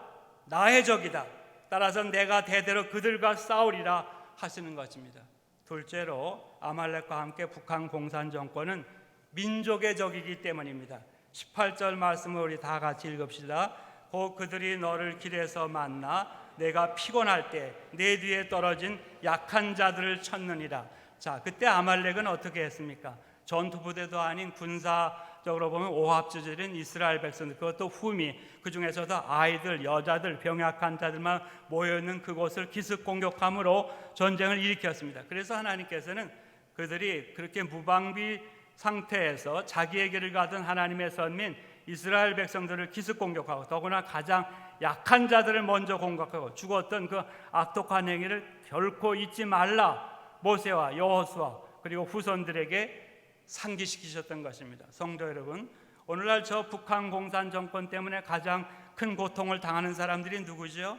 나의 적이다. 따라서 내가 대대로 그들과 싸우리라 하시는 것입니다. 둘째로 아말렉과 함께 북한 공산 정권은 민족의 적이기 때문입니다. 18절 말씀을 우리 다 같이 읽읍시다. 곧 그들이 너를 길에서 만나 내가 피곤할 때 내 뒤에 떨어진 약한 자들을 쳤느니라. 자, 그때 아말렉은 어떻게 했습니까? 전투 부대도 아닌 군사적으로 보면 오합지졸인 이스라엘 백성들, 그것도 후미, 그 중에서도 아이들, 여자들, 병약한 자들만 모여있는 그곳을 기습 공격함으로 전쟁을 일으켰습니다. 그래서 하나님께서는 그들이 그렇게 무방비 상태에서 자기에게를 가던 하나님의 선민 이스라엘 백성들을 기습 공격하고 더구나 가장 약한 자들을 먼저 공격하고 죽었던 그 악독한 행위를 결코 잊지 말라 모세와 여호수아 그리고 후손들에게 상기시키셨던 것입니다. 성도 여러분, 오늘날 저 북한 공산 정권 때문에 가장 큰 고통을 당하는 사람들이 누구죠?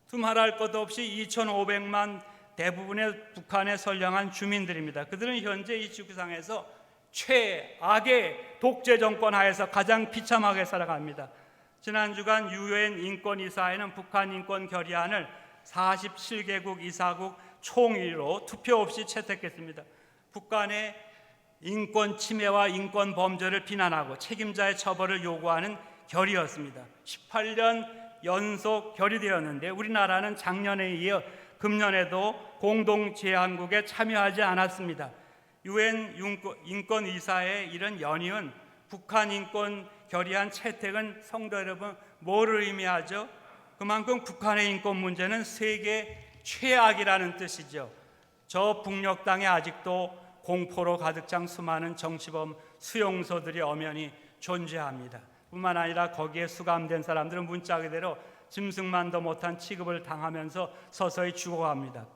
두말할 것 없이 2,500만 대부분의 북한에 선량한 주민들입니다. 그들은 현재 이 지구상에서 최악의 독재 정권 하에서 가장 비참하게 살아갑니다. 지난 주간 유엔 인권이사회는 북한 인권 결의안을 47개국 이사국 총의로 투표 없이 채택했습니다. 북한의 인권 침해와 인권 범죄를 비난하고 책임자의 처벌을 요구하는 결의였습니다. 18년 연속 결의되었는데 우리나라는 작년에 이어 금년에도 공동 제안국에 참여하지 않았습니다. 유엔 인권이사의 이런 연이은 북한 인권 결의안 채택은 성도 여러분 뭐를 의미하죠? 그만큼 북한의 인권 문제는 세계 최악이라는 뜻이죠. 저 북녘 땅에 아직도 공포로 가득 찬 수많은 정치범 수용소들이 엄연히 존재합니다. 뿐만 아니라 거기에 수감된 사람들은 문자 그대로 짐승만도 못한 취급을 당하면서 서서히 죽어갑니다.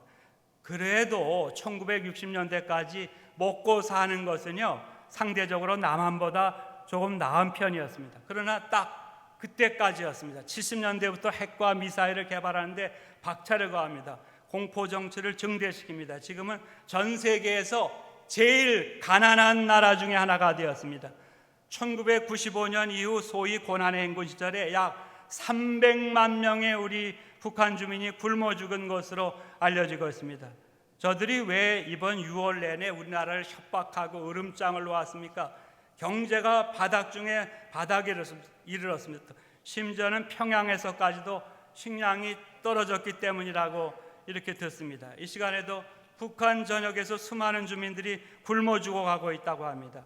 그래도 1960년대까지 먹고 사는 것은요, 상대적으로 남한보다 조금 나은 편이었습니다. 그러나 딱 그때까지였습니다. 70년대부터 핵과 미사일을 개발하는데 박차를 가합니다. 공포 정치를 증대시킵니다. 지금은 전 세계에서 제일 가난한 나라 중에 하나가 되었습니다. 1995년 이후 소위 고난의 행군 시절에 약 300만 명의 우리 북한 주민이 굶어 죽은 것으로 알려지고 있습니다. 저들이 왜 이번 6월 내내 우리나라를 협박하고 으름장을 놓았습니까? 경제가 바닥 중에 바닥에 이르렀습니다. 심지어는 평양에서까지도 식량이 떨어졌기 때문이라고 이렇게 듣습니다. 이 시간에도 북한 전역에서 수많은 주민들이 굶어 죽어가고 있다고 합니다.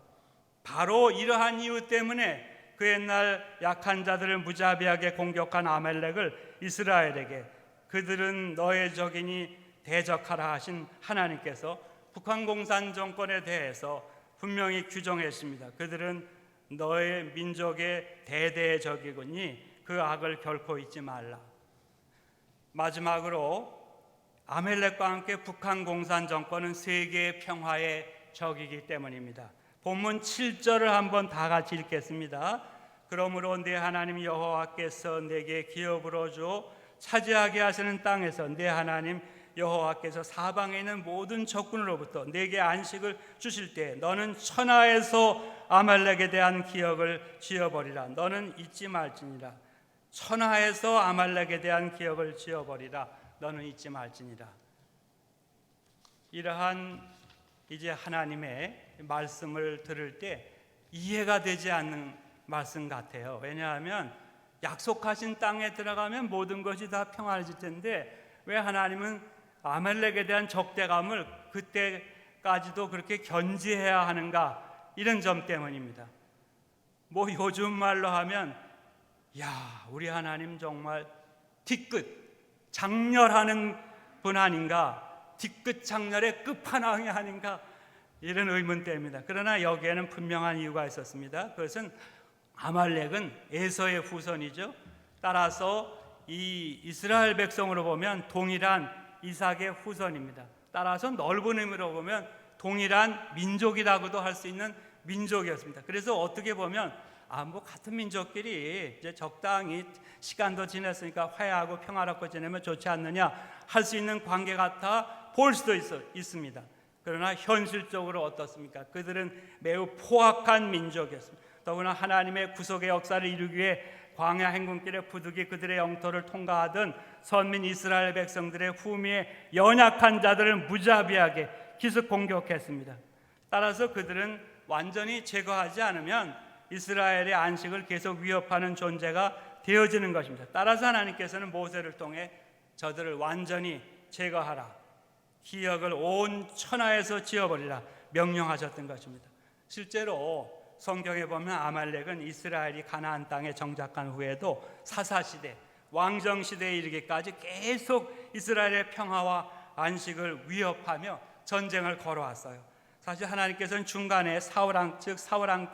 바로 이러한 이유 때문에 그 옛날 약한 자들을 무자비하게 공격한 아멜렉을 이스라엘에게 그들은 너의 적이니 대적하라 하신 하나님께서 북한 공산 정권에 대해서 분명히 규정했습니다. 그들은 너의 민족의 대대의 적이거니 그 악을 결코 잊지 말라. 마지막으로 아멜렉과 함께 북한 공산 정권은 세계의 평화의 적이기 때문입니다. 본문 7절을 한번 다 같이 읽겠습니다. 그러므로 내 하나님 여호와께서 내게 기업으로 줘 차지하게 하시는 땅에서 내 하나님 여호와께서 사방에 있는 모든 적군으로부터 내게 안식을 주실 때 너는 천하에서 아말렉에 대한 기억을 지어버리라. 너는 잊지 말지니라. 천하에서 아말렉에 대한 기억을 지어버리라. 너는 잊지 말지니라. 이러한 이제 하나님의 말씀을 들을 때 이해가 되지 않는 말씀 같아요. 왜냐하면 약속하신 땅에 들어가면 모든 것이 다 평안해질 텐데 왜 하나님은 아멜렉에 대한 적대감을 그때까지도 그렇게 견지해야 하는가, 이런 점 때문입니다. 뭐 요즘 말로 하면 야, 우리 하나님 정말 뒤끝 장렬하는 분 아닌가, 뒤끝 장렬의 끝판왕이 아닌가, 이런 의문 때입니다. 그러나 여기에는 분명한 이유가 있었습니다. 그것은 아말렉은 에서의 후손이죠. 따라서 이 이스라엘 백성으로 보면 동일한 이삭의 후손입니다. 따라서 넓은 의미로 보면 동일한 민족이라고도 할 수 있는 민족이었습니다. 그래서 어떻게 보면 뭐 같은 민족끼리 이제 적당히 시간도 지났으니까 화해하고 평화롭게 지내면 좋지 않느냐 할 수 있는 관계 같아 볼 수도 있습니다. 그러나 현실적으로 어떻습니까? 그들은 매우 포악한 민족이었습니다. 더구나 하나님의 구속의 역사를 이루기 위해 광야 행군길에 부득이 그들의 영토를 통과하던 선민 이스라엘 백성들의 후미에 연약한 자들을 무자비하게 기습 공격했습니다. 따라서 그들은 완전히 제거하지 않으면 이스라엘의 안식을 계속 위협하는 존재가 되어지는 것입니다. 따라서 하나님께서는 모세를 통해 저들을 완전히 제거하라, 기억을 온 천하에서 지어버리라 명령하셨던 것입니다. 실제로 성경에 보면 아말렉은 이스라엘이 가나안 땅에 정착한 후에도 사사시대, 왕정시대에 이르기까지 계속 이스라엘의 평화와 안식을 위협하며 전쟁을 걸어왔어요. 사실 하나님께서는 중간에 사울왕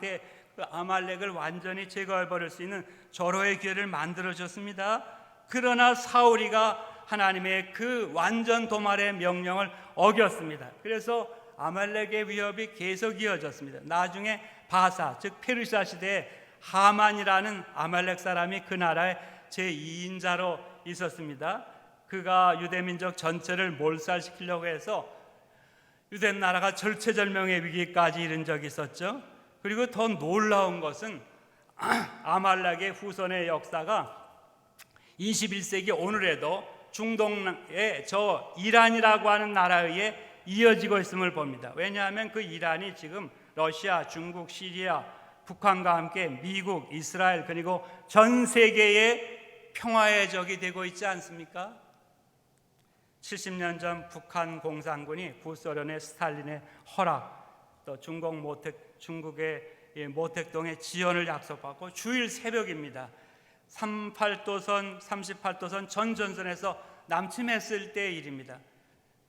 때 그 아말렉을 완전히 제거해버릴 수 있는 절호의 기회를 만들어줬습니다. 그러나 사울이가 하나님의 그 완전 도말의 명령을 어겼습니다. 그래서 아말렉의 위협이 계속 이어졌습니다. 나중에 바사, 즉 페르시아 시대에 하만이라는 아말렉 사람이 그 나라의 제2인자로 있었습니다. 그가 유대민족 전체를 몰살시키려고 해서 유대 나라가 절체절명의 위기까지 이른 적이 있었죠. 그리고 더 놀라운 것은 아말렉의 후손의 역사가 21세기 오늘에도 중동의 저 이란이라고 하는 나라에 의해 이어지고 있음을 봅니다. 왜냐하면 그 이란이 지금 러시아, 중국, 시리아, 북한과 함께 미국, 이스라엘 그리고 전 세계의 평화의 적이 되고 있지 않습니까? 70년 전 북한 공산군이 구소련의 스탈린의 허락, 또 중국의 모택동의 지원을 약속받고 주일 새벽입니다. 38도선 전전선에서 남침했을 때의 일입니다.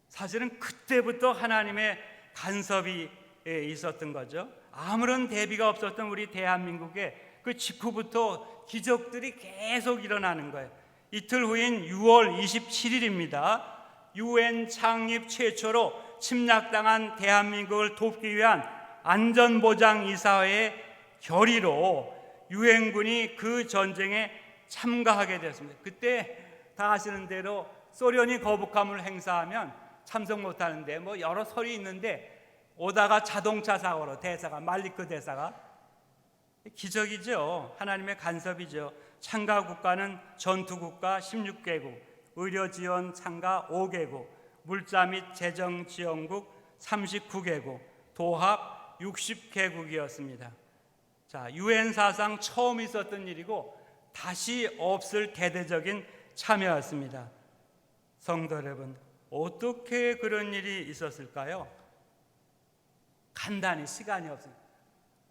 사실은 그때부터 하나님의 간섭이 있었던 거죠. 아무런 대비가 없었던 우리 대한민국에 그 직후부터 기적들이 계속 일어나는 거예요. 이틀 후인 6월 27일입니다. UN 창립 최초로 침략당한 대한민국을 돕기 위한 안전보장이사회의 결의로 유엔군이 그 전쟁에 참가하게 되었습니다. 그때 다 아시는 대로 소련이 거부감을 행사하면 참석 못하는데 뭐 여러 설이 있는데 오다가 자동차 사고로 대사가 말리크 대사가 기적이죠. 하나님의 간섭이죠. 참가 국가는 전투국가 16개국, 의료지원 참가 5개국, 물자 및 재정지원국 39개국, 도합 60개국이었습니다. 자, 유엔 사상 처음 있었던 일이고 다시 없을 대대적인 참여였습니다. 성도 여러분, 어떻게 그런 일이 있었을까요? 간단히 시간이 없습니다.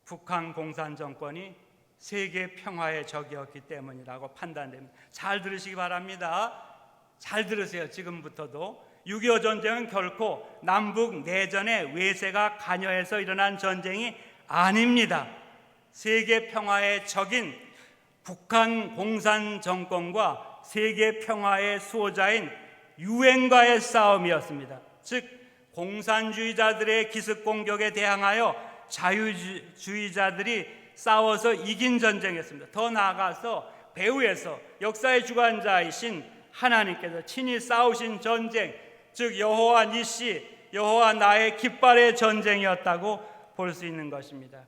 북한 공산 정권이 세계 평화의 적이었기 때문이라고 판단됩니다. 잘 들으시기 바랍니다. 잘 들으세요. 지금부터도 6.25 전쟁은 결코 남북 내전의 외세가 관여해서 일어난 전쟁이 아닙니다. 세계 평화의 적인 북한 공산 정권과 세계 평화의 수호자인 유엔과의 싸움이었습니다. 즉 공산주의자들의 기습 공격에 대항하여 자유주의자들이 싸워서 이긴 전쟁이었습니다. 더 나아가서 배후에서 역사의 주관자이신 하나님께서 친히 싸우신 전쟁, 즉 여호와 니시, 여호와 나의 깃발의 전쟁이었다고 볼 수 있는 것입니다.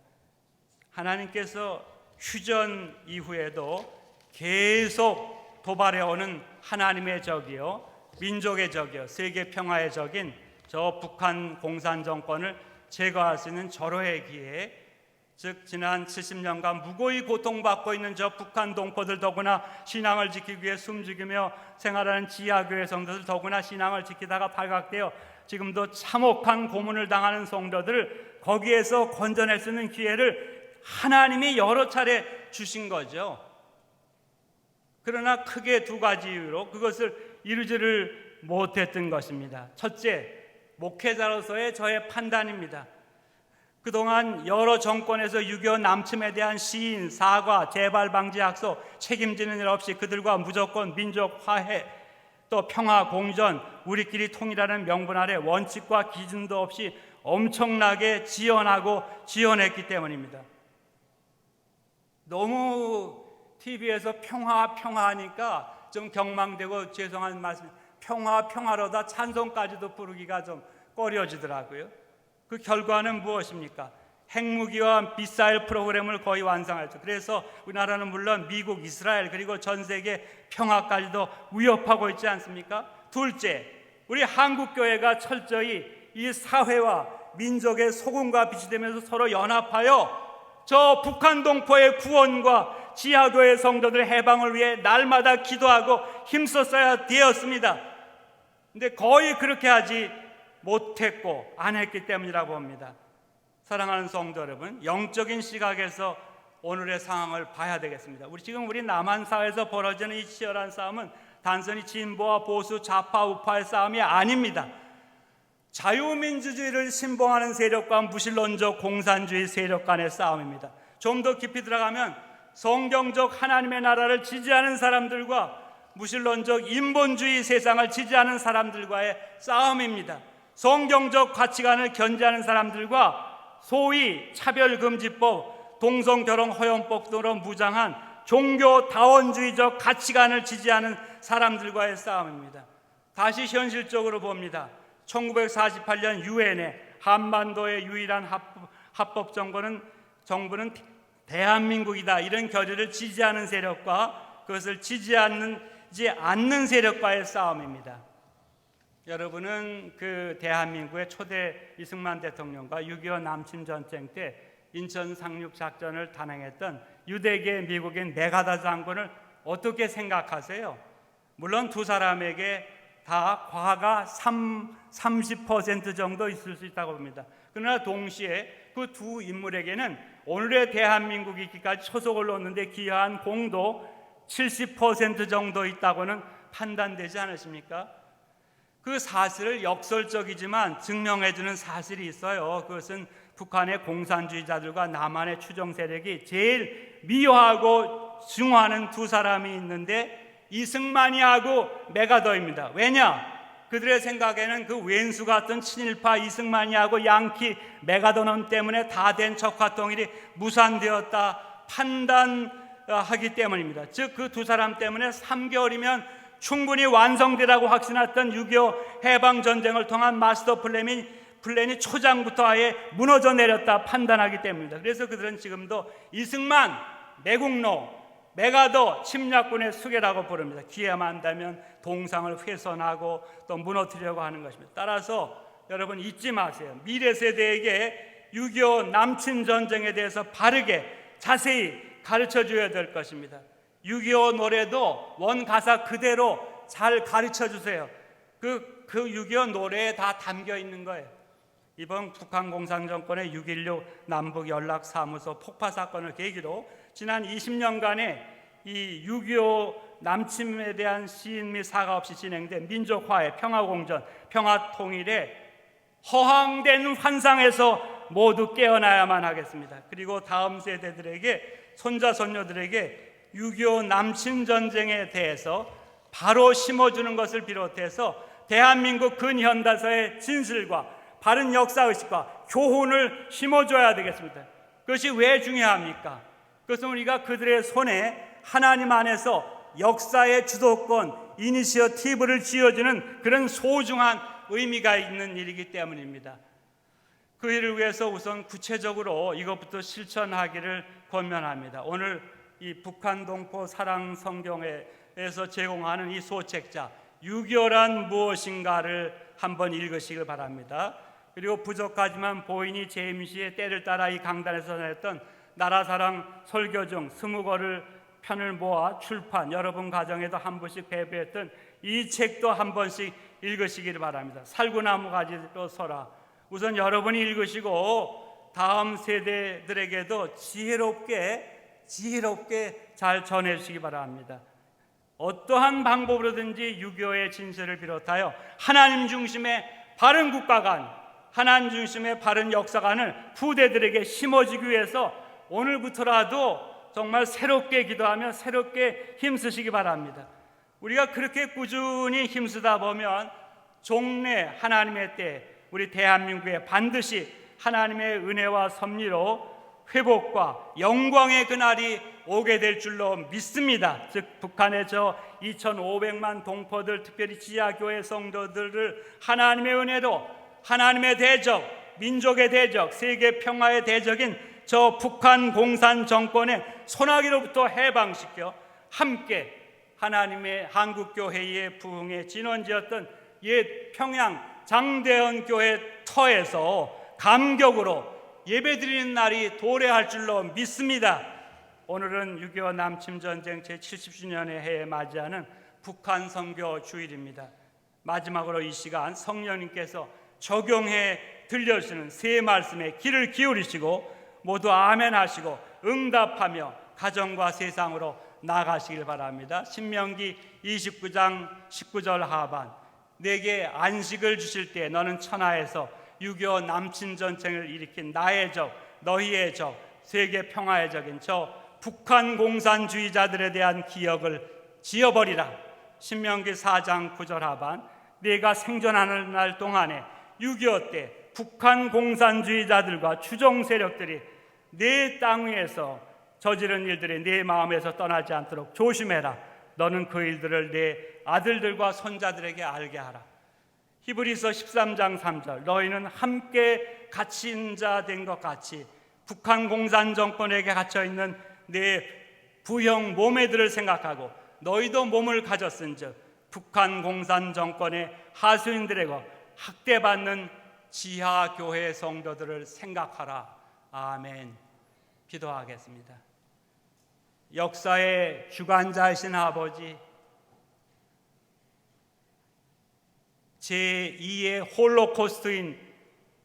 하나님께서 휴전 이후에도 계속 도발해오는 하나님의 적이요, 민족의 적이요, 세계 평화의 적인 저 북한 공산 정권을 제거할 수 있는 절호의 기회, 즉 지난 70년간 무고히 고통받고 있는 저 북한 동포들, 더구나 신앙을 지키기 위해 숨죽이며 생활하는 지하교회 성도들, 더구나 신앙을 지키다가 발각되어 지금도 참혹한 고문을 당하는 성도들을 거기에서 건져낼 수 있는 기회를 하나님이 여러 차례 주신 거죠. 그러나 크게 두 가지 이유로 그것을 이루지를 못했던 것입니다. 첫째, 목회자로서의 저의 판단입니다. 그동안 여러 정권에서 6.25 남침에 대한 시인, 사과, 재발 방지 약속, 책임지는 일 없이 그들과 무조건 민족 화해, 또 평화 공존, 우리끼리 통일하는 명분 아래 원칙과 기준도 없이 엄청나게 지원했기 때문입니다. 너무 TV에서 평화하니까 좀 경망되고 죄송한 말씀, 평화로다 찬송까지도 부르기가 좀 꺼려지더라고요. 그 결과는 무엇입니까? 핵무기와 미사일 프로그램을 거의 완성했죠. 그래서 우리나라는 물론 미국, 이스라엘, 그리고 전 세계 평화까지도 위협하고 있지 않습니까? 둘째, 우리 한국교회가 철저히 이 사회와 민족의 소금과 빛이 되면서 서로 연합하여 저 북한 동포의 구원과 지하교회 성도들의 해방을 위해 날마다 기도하고 힘썼어야 되었습니다. 근데 거의 그렇게 하지 못했고 안 했기 때문이라고 봅니다. 사랑하는 성도 여러분, 영적인 시각에서 오늘의 상황을 봐야 되겠습니다. 우리 남한 사회에서 벌어지는 이 치열한 싸움은 단순히 진보와 보수, 좌파, 우파의 싸움이 아닙니다. 자유민주주의를 신봉하는 세력과 무신론적 공산주의 세력 간의 싸움입니다. 좀 더 깊이 들어가면 성경적 하나님의 나라를 지지하는 사람들과 무신론적 인본주의 세상을 지지하는 사람들과의 싸움입니다. 성경적 가치관을 견지하는 사람들과 소위 차별금지법, 동성결혼 허용법 등으로 무장한 종교다원주의적 가치관을 지지하는 사람들과의 싸움입니다. 다시 현실적으로 봅니다. 1948년 유엔에 한반도의 유일한 합법 정부는 대한민국이다, 이런 결의를 지지하는 세력과 그것을 지지하지 않는 세력과의 싸움입니다. 여러분은 그 대한민국의 초대 이승만 대통령과 6.25 남침 전쟁 때 인천 상륙 작전을 단행했던 유대계 미국인 메가다 장군을 어떻게 생각하세요? 물론 두 사람에게 다 과가 30% 정도 있을 수 있다고 봅니다. 그러나 동시에 그 두 인물에게는 오늘의 대한민국이 있기까지 초석을 놓는데 기여한 공도 70% 정도 있다고는 판단되지 않으십니까? 그 사실을 역설적이지만 증명해주는 사실이 있어요. 그것은 북한의 공산주의자들과 남한의 추종 세력이 제일 미워하고 증오하는 두 사람이 있는데 이승만이하고 메가더입니다. 왜냐? 그들의 생각에는 그 왼수 같은 친일파 이승만이하고 양키 메가더넌 때문에 다 된 적화통일이 무산되었다 판단하기 때문입니다. 즉 그 두 사람 때문에 3개월이면 충분히 완성되라고 확신했던 6.25 해방전쟁을 통한 마스터 플랜이 초장부터 아예 무너져 내렸다 판단하기 때문입니다. 그래서 그들은 지금도 이승만, 매국노, 메가더 침략군의 수괴라고 부릅니다. 기회만 한다면 동상을 훼손하고 또 무너뜨리려고 하는 것입니다. 따라서 여러분 잊지 마세요. 미래 세대에게 6.25 남침 전쟁에 대해서 바르게 자세히 가르쳐 줘야 될 것입니다. 6.25 노래도 원 가사 그대로 잘 가르쳐 주세요. 그 6.25 노래에 다 담겨 있는 거예요. 이번 북한 공산정권의 6.16 남북 연락사무소 폭파 사건을 계기로 지난 20년간의 이 6.25 남침에 대한 시인 및 사과 없이 진행된 민족화의 평화공전, 평화통일의 허황된 환상에서 모두 깨어나야만 하겠습니다. 그리고 다음 세대들에게, 손자 손녀들에게 6.25 남침 전쟁에 대해서 바로 심어주는 것을 비롯해서 대한민국 근현대사의 진실과 바른 역사의식과 교훈을 심어줘야 되겠습니다. 그것이 왜 중요합니까? 그것은 우리가 그들의 손에 하나님 안에서 역사의 주도권, 이니시어티브를 쥐어주는 그런 소중한 의미가 있는 일이기 때문입니다. 그 일을 위해서 우선 구체적으로 이것부터 실천하기를 권면합니다. 오늘 이 북한 동포 사랑 성경에서 제공하는 이 소책자 6.25란 무엇인가를 한번 읽으시길 바랍니다. 그리고 부족하지만 보이니 제임시의 때를 따라 이 강단에서 전했던 나라사랑 설교 중 20권을 편을 모아 출판, 여러분 가정에도 한 번씩 배부했던 이 책도 한 번씩 읽으시기를 바랍니다. 살구나무 가지로 서라. 우선 여러분이 읽으시고 다음 세대들에게도 지혜롭게 잘 전해주시기 바랍니다. 어떠한 방법으로든지 6.25의 진실을 비롯하여 하나님 중심의 바른 국가관, 하나님 중심의 바른 역사관을 후대들에게 심어주기 위해서 오늘부터라도 정말 새롭게 기도하며 새롭게 힘쓰시기 바랍니다. 우리가 그렇게 꾸준히 힘쓰다 보면 종래 하나님의 때 우리 대한민국에 반드시 하나님의 은혜와 섭리로 회복과 영광의 그날이 오게 될 줄로 믿습니다. 즉 북한의 저 2,500만 동포들, 특별히 지하교회 성도들을 하나님의 은혜로 하나님의 대적, 민족의 대적, 세계 평화의 대적인 저 북한 공산 정권의 소나기로부터 해방시켜 함께 하나님의 한국교회의 부흥의 진원지였던 옛 평양 장대현 교회 터에서 감격으로 예배드리는 날이 도래할 줄로 믿습니다. 오늘은 6.25 남침전쟁 제70주년의 해에 맞이하는 북한 선교 주일입니다. 마지막으로 이 시간 성령님께서 적용해 들려주시는 새 말씀에 귀를 기울이시고 모두 아멘 하시고 응답하며 가정과 세상으로 나가시길 바랍니다. 신명기 29장 19절 하반, 내게 안식을 주실 때 너는 천하에서 6.25 남침 전쟁을 일으킨 나의 적, 너희의 적, 세계 평화의 적인 저 북한 공산주의자들에 대한 기억을 지워버리라. 신명기 4장 9절 하반, 내가 생존하는 날 동안에 6.25 때 북한 공산주의자들과 추종 세력들이 내 땅 위에서 저지른 일들이 내 마음에서 떠나지 않도록 조심해라. 너는 그 일들을 내 아들들과 손자들에게 알게 하라. 히브리서 13장 3절, 너희는 함께 갇힌 자 된 것 같이 북한 공산 정권에게 갇혀있는 내 부형 모매들을 생각하고 너희도 몸을 가졌은즉 북한 공산 정권의 하수인들에게 학대받는 지하교회 성도들을 생각하라. 아멘. 기도하겠습니다. 역사의 주관자이신 아버지, 제2의 홀로코스트인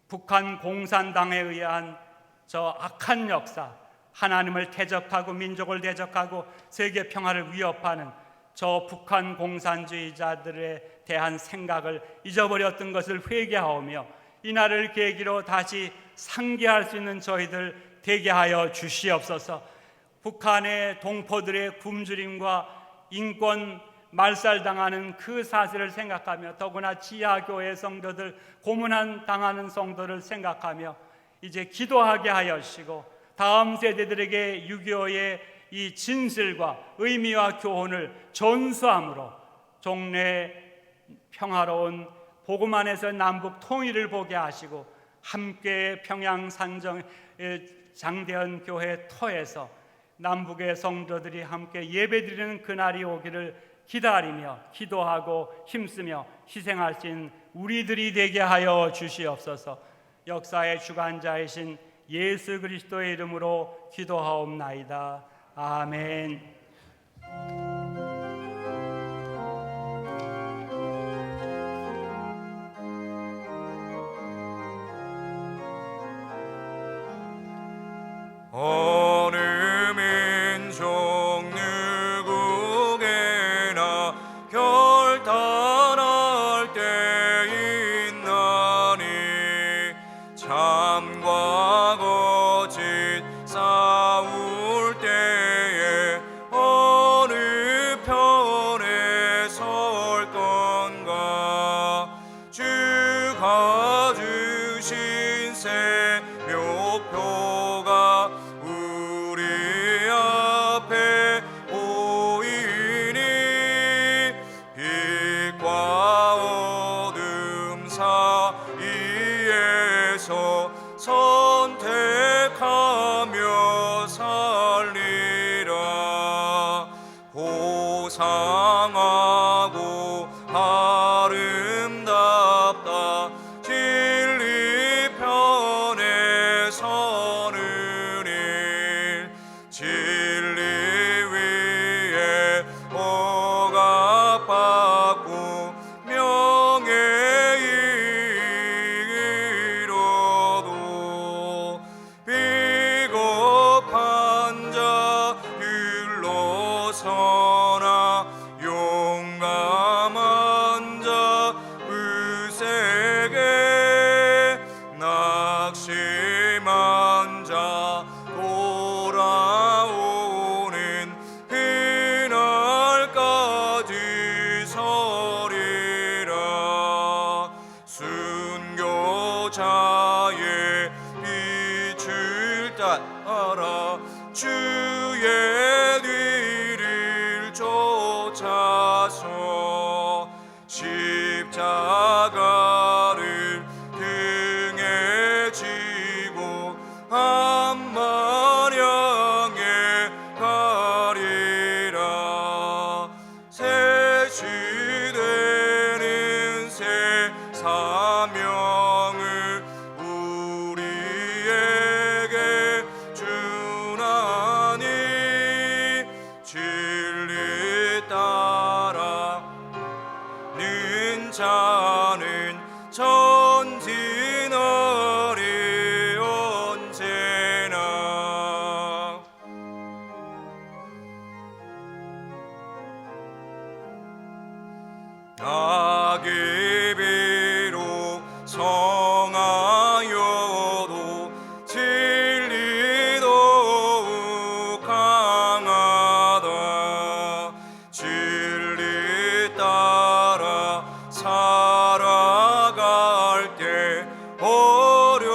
북한 공산당에 의한 저 악한 역사, 하나님을 대적하고 민족을 대적하고 세계 평화를 위협하는 저 북한 공산주의자들에 대한 생각을 잊어버렸던 것을 회개하오며 이날을 계기로 다시 상기할 수 있는 저희들 되게 하여 주시옵소서. 북한의 동포들의 굶주림과 인권 말살당하는 그 사실을 생각하며, 더구나 지하교회 성도들, 고문한 당하는 성도를 생각하며 이제 기도하게 하여시고, 다음 세대들에게 6.25의 이 진실과 의미와 교훈을 전수함으로 종래 평화로운 복음 안에서 남북 통일을 보게 하시고, 함께 평양 상정 장대현 교회 터에서 남북의 성도들이 함께 예배드리는 그날이 오기를 기다리며 기도하고 힘쓰며 희생하신 우리들이 되게 하여 주시옵소서. 역사의 주관자이신 예수 그리스도의 이름으로 기도하옵나이다. 아멘. 어느 민족 누구에게나 결단할 때 있나니, 참과 거짓 싸울 때에 어느 편에 설 건가. 주가 주신 새묘표가 우리 앞에 보이니, 빛과 어둠 사이에서 선택하며 살리라. 고상하고 아름답다 진리 편에 서는 일, 진리 위에 억압받고 명예 이뤄도, 비겁한 자 일러서나 용감한 자 의색에, 낙심한 자 돌아오는 그날까지 서리라. 순교자의 빛을 따라 주의 뒤를 쫓아서 십자가를 등에 지고 암만 향해 가리라. 새 시대는 새 사명을 우리에게 주나니, 진리 따라는 자는 전진하리 언제나. 악이 비록 성하여도 진리 더욱 강하다. 진리 따라 살아갈 때 어려움도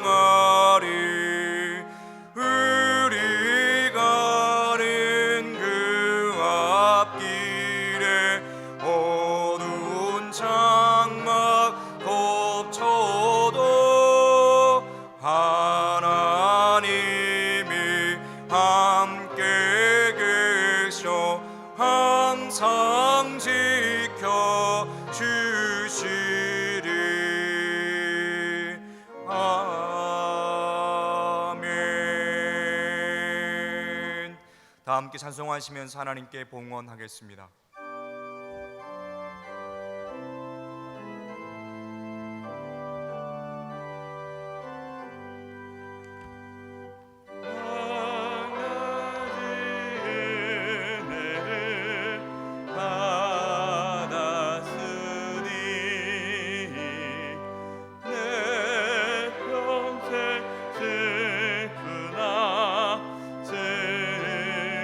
당하리. 우리 가는 그 앞길에 어두운 장막 덮쳐도 하나님이 함께 계셔 항상 지켜 주시리. 아멘. 다 함께 찬송하시면서 하나님께 봉헌하겠습니다.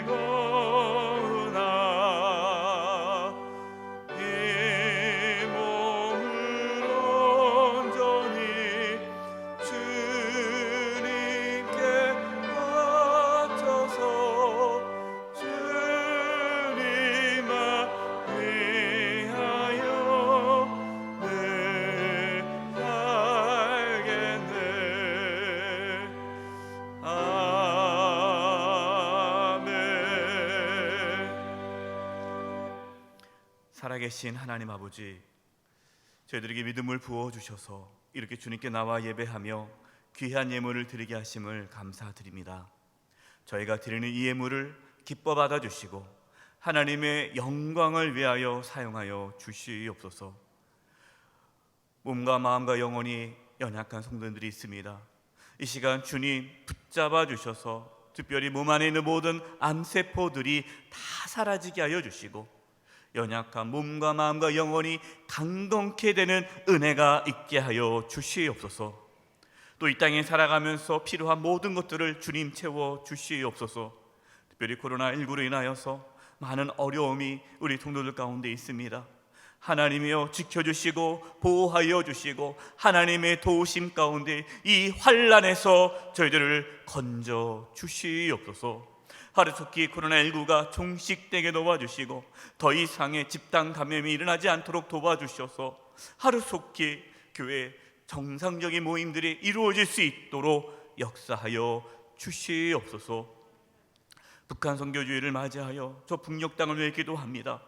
즐거워 살아계신 하나님 아버지, 저희들에게 믿음을 부어주셔서 이렇게 주님께 나와 예배하며 귀한 예물을 드리게 하심을 감사드립니다. 저희가 드리는 이 예물을 기뻐 받아주시고 하나님의 영광을 위하여 사용하여 주시옵소서. 몸과 마음과 영혼이 연약한 성도들이 있습니다. 이 시간 주님 붙잡아 주셔서 특별히 몸 안에 있는 모든 암세포들이 다 사라지게 하여 주시고 연약한 몸과 마음과 영혼이 강건케 되는 은혜가 있게 하여 주시옵소서. 또 이 땅에 살아가면서 필요한 모든 것들을 주님 채워 주시옵소서. 특별히 코로나19로 인하여서 많은 어려움이 우리 성도들 가운데 있습니다. 하나님이여 지켜주시고 보호하여 주시고 하나님의 도우심 가운데 이 환난에서 저희들을 건져 주시옵소서. 하루속히 코로나19가 종식되게 도와주시고 더 이상의 집단 감염이 일어나지 않도록 도와주셔서 하루속히 교회 정상적인 모임들이 이루어질 수 있도록 역사하여 주시옵소서. 북한 선교주의를 맞이하여 저 북녘 땅을 위해 기도합니다.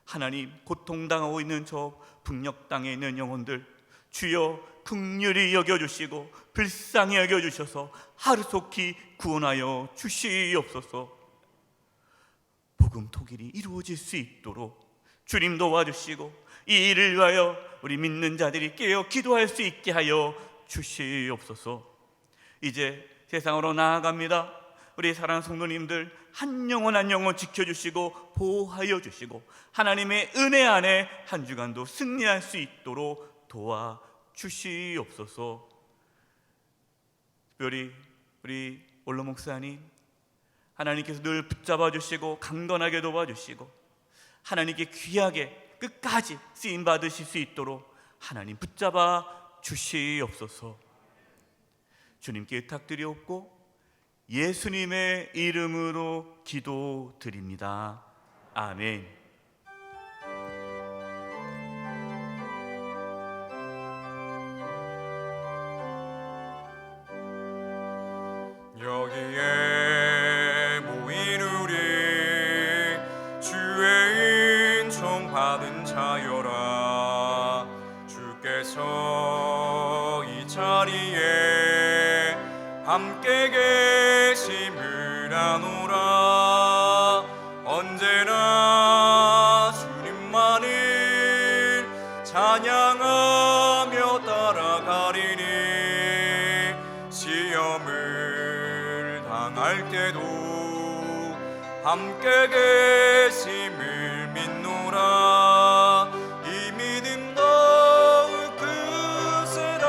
하나님, 고통당하고 있는 저 북녘 땅에 있는 영혼들 주여 긍휼히 여겨주시고 불쌍히 여겨주셔서 하루속히 구원하여 주시옵소서. 복음 통일이 이루어질 수 있도록 주님 도와주시고 이 일을 위하여 우리 믿는 자들이 깨어 기도할 수 있게 하여 주시옵소서. 이제 세상으로 나아갑니다. 우리 사랑하는 성도님들 한 영혼 한 영혼 지켜주시고 보호하여 주시고 하나님의 은혜 안에 한 주간도 승리할 수 있도록 도와주시옵소서. 특별히 우리 올로 목사님, 하나님께서 늘 붙잡아 주시고 강건하게 도와주시고 하나님께 귀하게 끝까지 쓰임 받으실 수 있도록 하나님 붙잡아 주시옵소서. 주님께 의탁드리옵고 예수님의 이름으로 기도드립니다. 아멘. 여기에 모인 우리 주의 은총 받은 자여라. 주께서 이 자리에 함께 계심을 아노라. 언제나 주님만을 찬양하며 따라가리니 시험을 당할 때도 함께 계심을 믿노라. 이 믿음 더욱 크세라.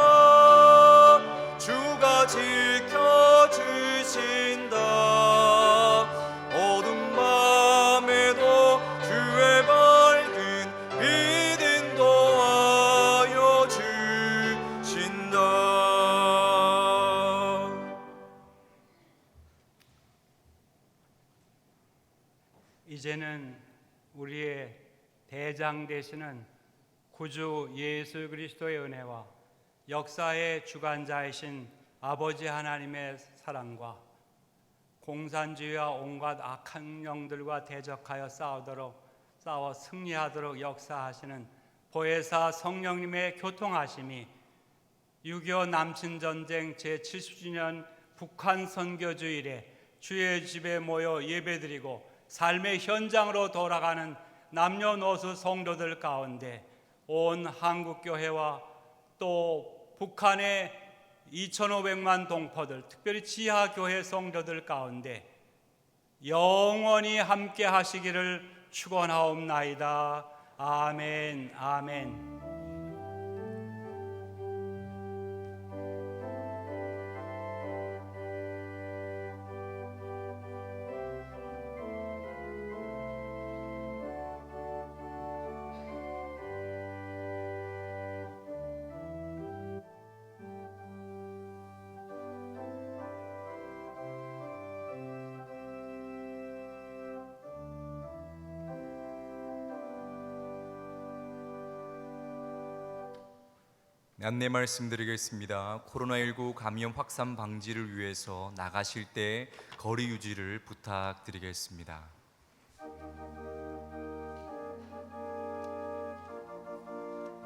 주가 지켜주신다. 어두운 밤에도 주의 밝은 믿음 도하여 주신다. 이제는 우리의 대장 되시는 구주 예수 그리스도의 은혜와 역사의 주관자이신 아버지 하나님의 사랑과 공산주의와 온갖 악한 영들과 대적하여 싸워 승리하도록 역사하시는 보혜사 성령님의 교통하심이 6.25 남친전쟁 제70주년 북한 선교주일에 주의 집에 모여 예배드리고 삶의 현장으로 돌아가는 남녀노소 성도들 가운데 온 한국교회와 또 북한의 2,500만 동포들, 특별히 지하교회 성도들 가운데 영원히 함께 하시기를 축원하옵나이다. 아멘, 아멘. 안내 말씀드리겠습니다. 코로나19 감염 확산 방지를 위해서 나가실 때 거리 유지를 부탁드리겠습니다.